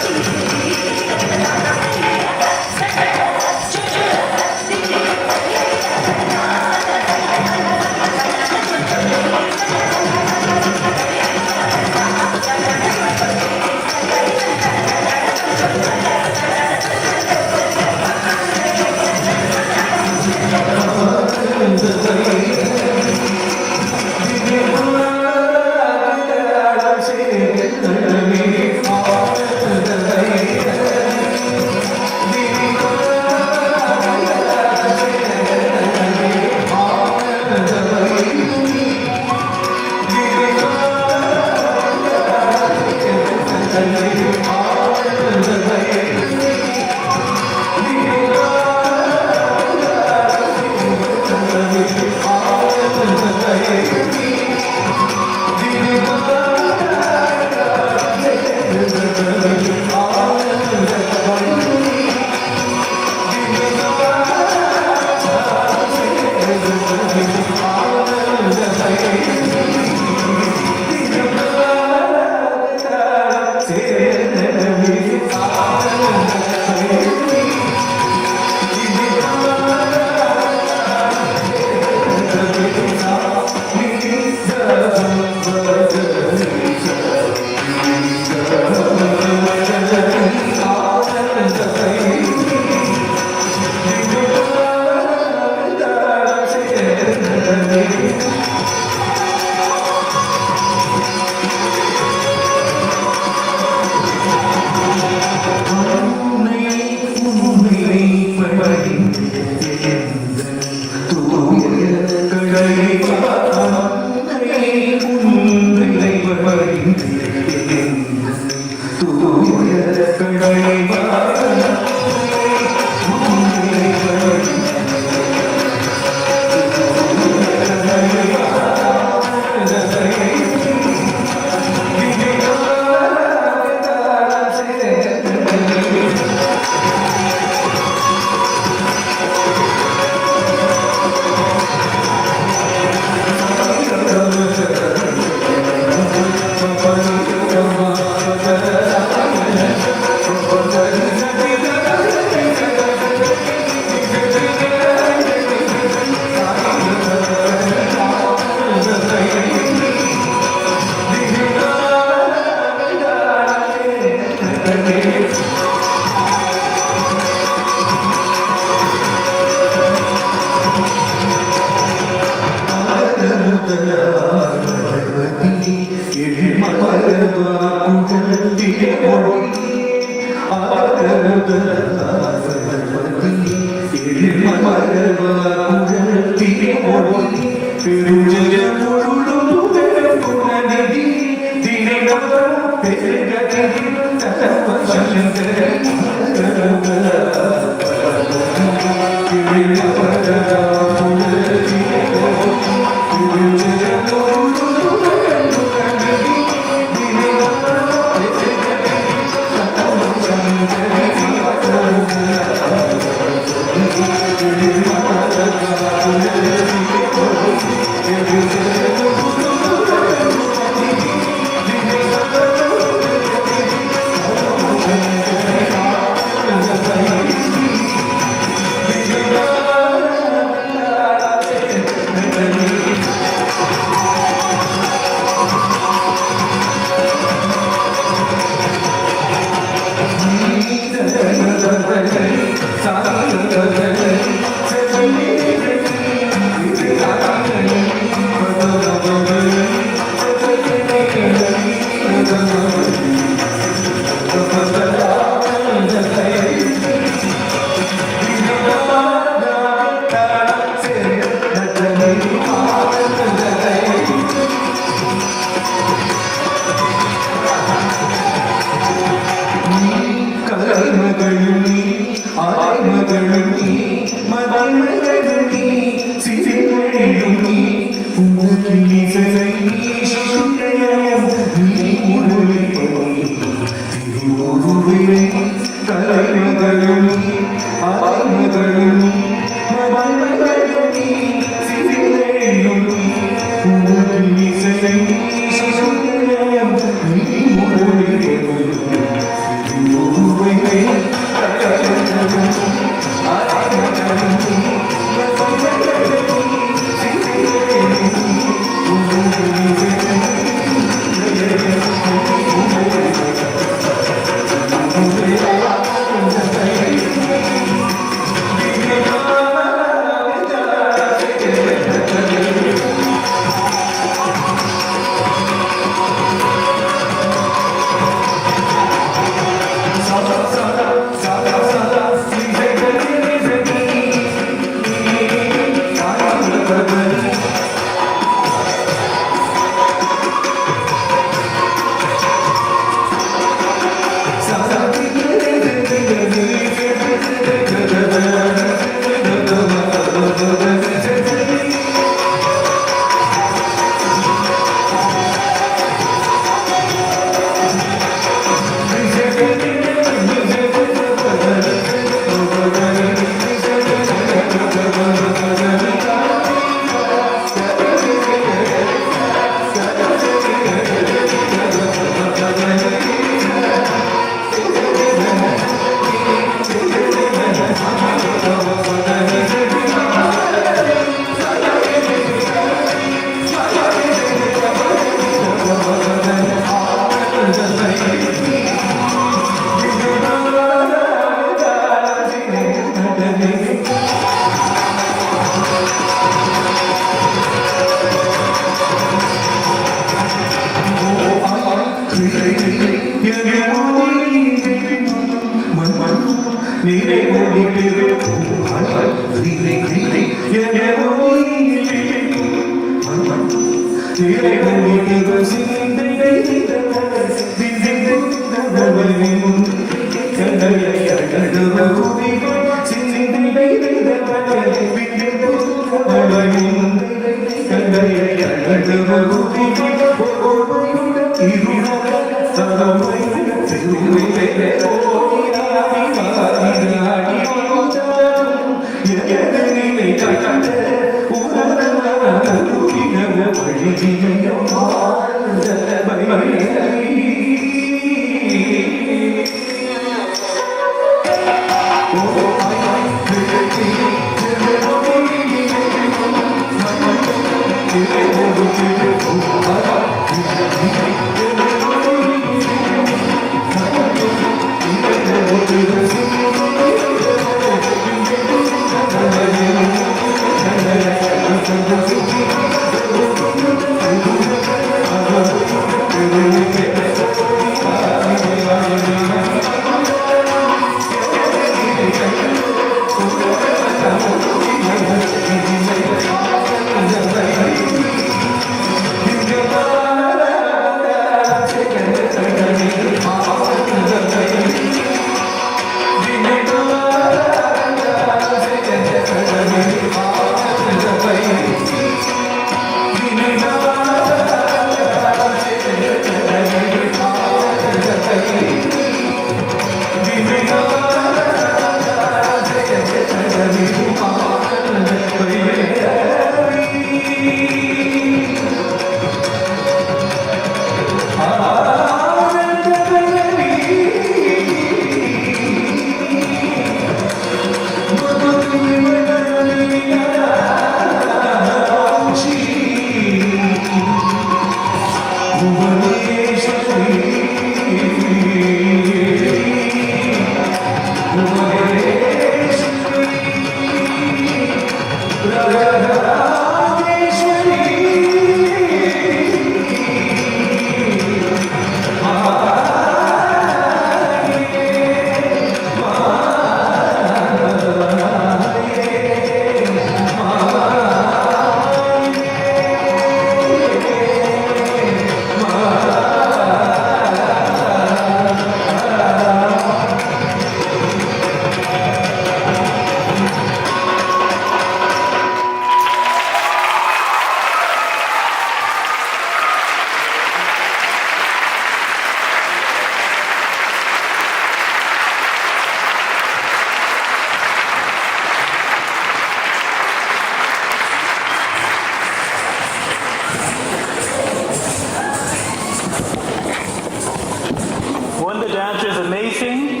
One, the dance is amazing.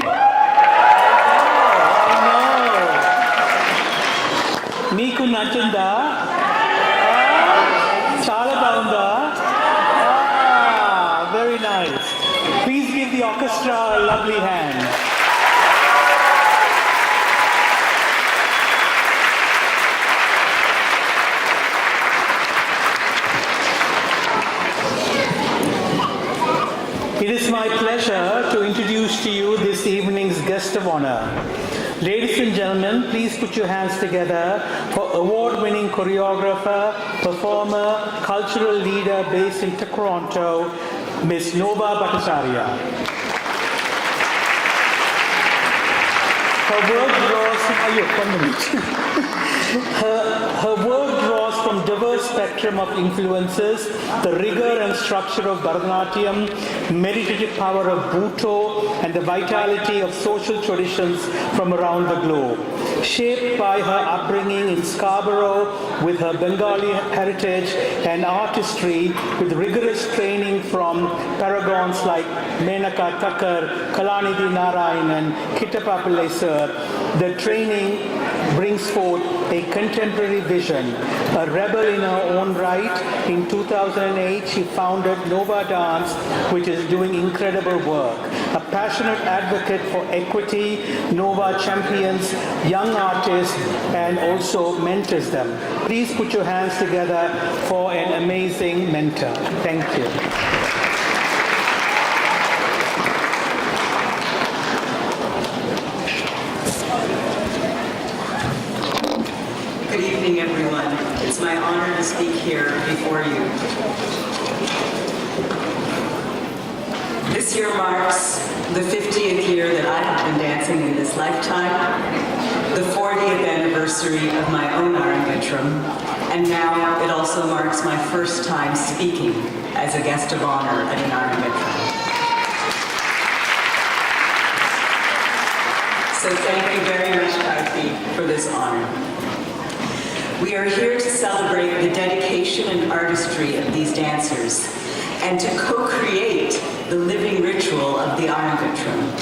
Meeku nachunda? Chala baunda? Very nice. Please give the orchestra a lovely hand. It is my pleasure to introduce to you this evening's guest of honor. Ladies and gentlemen, please put your hands together for award-winning choreographer, performer, cultural leader based in Toronto, Ms. Nova Bhattacharya. Her work draws from diverse spectrum of influences, the rigor and structure of Bharatanatyam, meditative power of Bhutto, and the vitality of social traditions from around the globe. Shaped by her upbringing in Scarborough with her Bengali heritage and artistry, with rigorous training from paragons like Menaka Thakur, Kalanidhi Narayan, and Kittappa Pillai sir, the training brings forth a contemporary vision. A rebel in her own right, in 2008 she founded Nova Dance, which is doing incredible work. A passionate advocate for equity, Nova champions young artists and also mentors them. Please put your hands together for an amazing mentor. Thank you. Good evening, everyone. It's my honor to speak here before you. This year marks the 50th year that I have been dancing in this lifetime, the 40th anniversary of my own Arankettam, and now it also marks my first time speaking as a guest of honor at an Arankettam. So thank you very much, Karthi, for this honor. We are here to celebrate the dedication and artistry of these dancers and to co-create the living ritual of the Arankettam,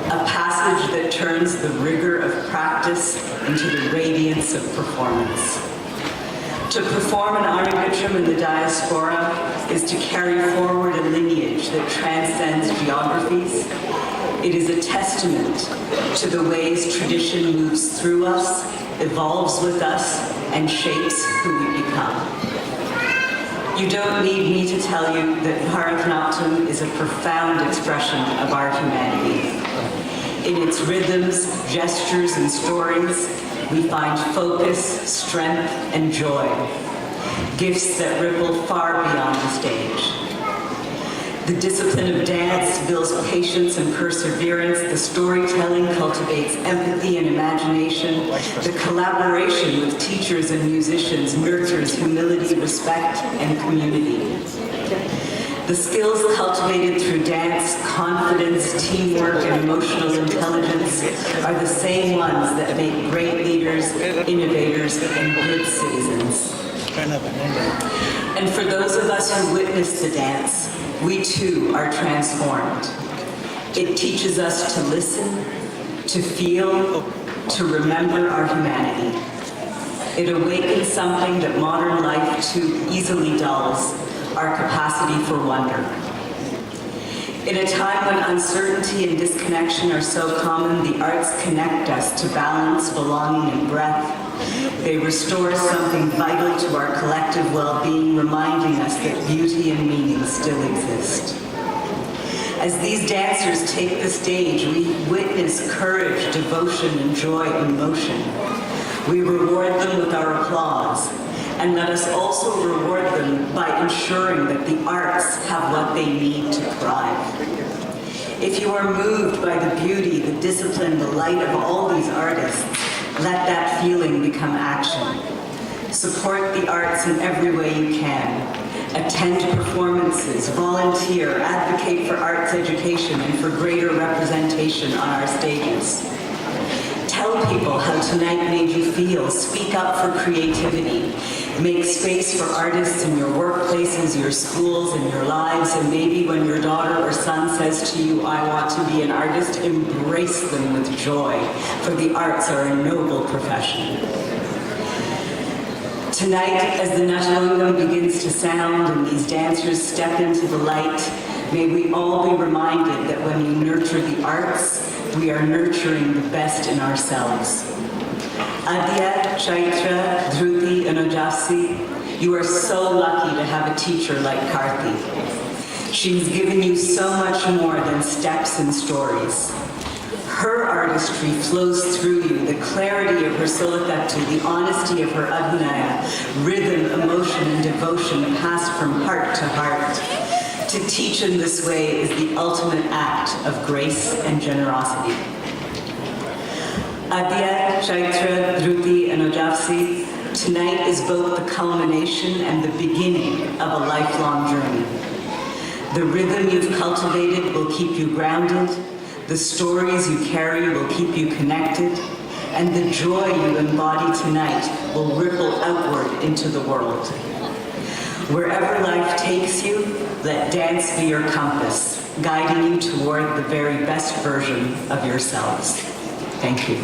a passage that turns the rigor of practice into the radiance of performance. To perform an Arankettam in the diaspora is to carry forward a lineage that transcends geographies. It is a testament to the ways tradition moves through us, evolves with us, and shapes who we become. You don't need me to tell you that Bharatanatyam is a profound expression of our humanity. In its rhythms, gestures, and stories, we find focus, strength, and joy, gifts that ripple far beyond the stage. The discipline of dance builds patience and perseverance. The storytelling cultivates empathy and imagination. The collaboration with teachers and musicians nurtures humility, respect, and community. The skills cultivated through dance, confidence, teamwork, and emotional intelligence are the same ones that make great leaders, innovators, and good citizens. And for those of us who witness the dance, we too are transformed. It teaches us to listen, to feel, to remember our humanity. It awakens something that modern life too easily dulls, our capacity for wonder. In a time when uncertainty and disconnection are so common, the arts connect us to balance, belonging, and breath. They restore something vital to our collective well-being, reminding us that beauty and meaning still exist. As these dancers take the stage, we witness courage, devotion, and joy in motion. We reward them with our applause, and let us also reward them by ensuring that the arts have what they need to thrive. If you are moved by the beauty, the discipline, the light of all these artists, let that feeling become action. Support the arts in every way you can. Attend performances, volunteer, advocate for arts education and for greater representation on our stages. Tell people how tonight made you feel. Speak up for creativity. Make space for artists in your workplaces, your schools, and your lives. And maybe when your daughter or son says to you, I want to be an artist, embrace them with joy, for the arts are a noble profession. Tonight, as the Natalungam begins to sound and these dancers step into the light, may we all be reminded that when we nurture the arts, we are nurturing the best in ourselves. Adya, Chaitra, Dhruti, and Ojasi, you are so lucky to have a teacher like Karthi. She's given you so much more than steps and stories. Her artistry flows through you, the clarity of her Solakattu, the honesty of her Abhinaya, rhythm, emotion, and devotion passed from heart to heart. To teach in this way is the ultimate act of grace and generosity. Adya, Chaitra, Dhruti, and Ojasi, tonight is both the culmination and the beginning of a lifelong journey. The rhythm you've cultivated will keep you grounded, the stories you carry will keep you connected, and the joy you embody tonight will ripple outward into the world. Wherever life takes you, let dance be your compass, guiding you toward the very best version of yourselves. Thank you.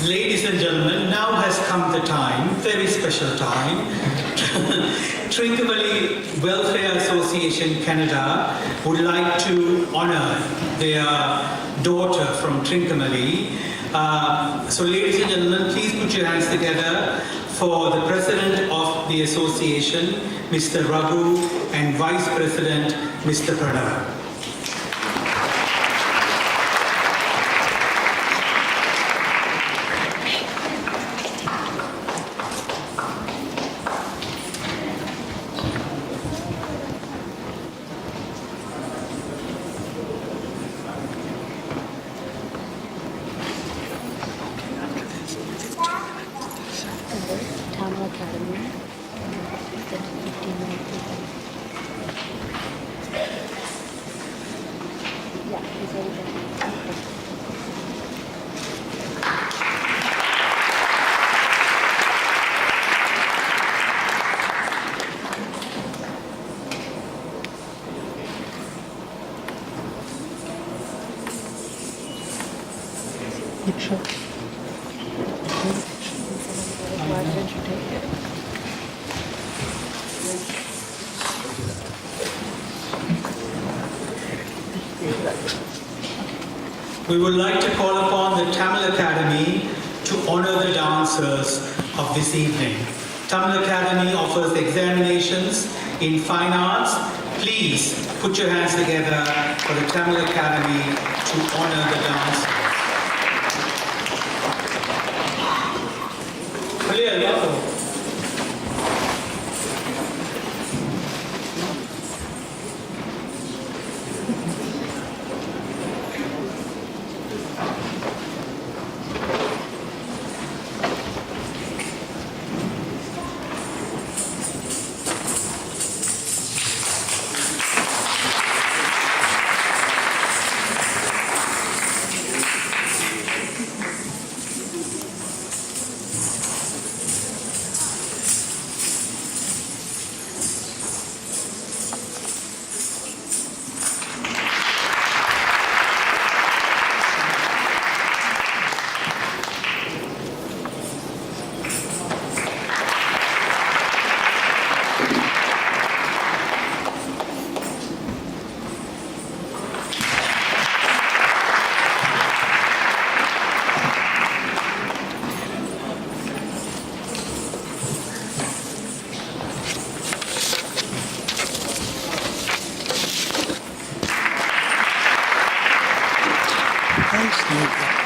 Ladies and gentlemen, now has come the time, very special time. Trincomalee Welfare Association Canada would like to honor their daughter from Trincomalee. So ladies and gentlemen, please put your hands together for the President of the Association, Mr. Raghu, and Vice President, Mr. Pranav. We would like to call upon the Tamil Academy to honor the dancers of this evening. Tamil Academy offers examinations in fine arts. Please put your hands together for the Tamil Academy to honor the dancers.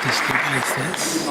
This device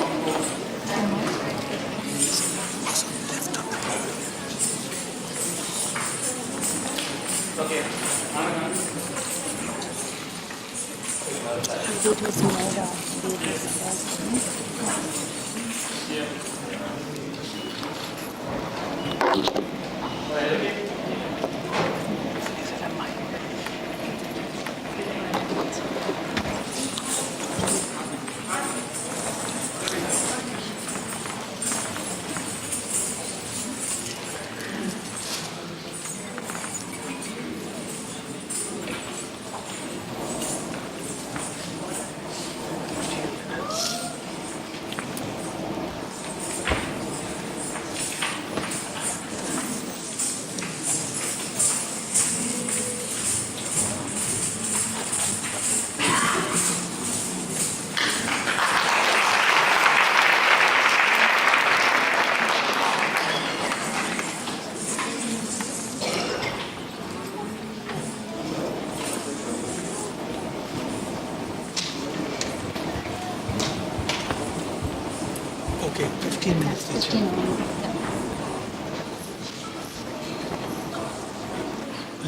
Okay, 15 minutes. 15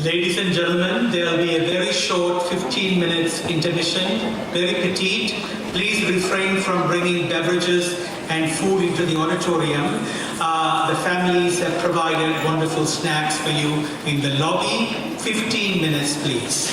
Ladies and gentlemen, there will be a very short 15 minutes intermission, very petite. Please refrain from bringing beverages and food into the auditorium. The families have provided wonderful snacks for you in the lobby. 15 minutes, please.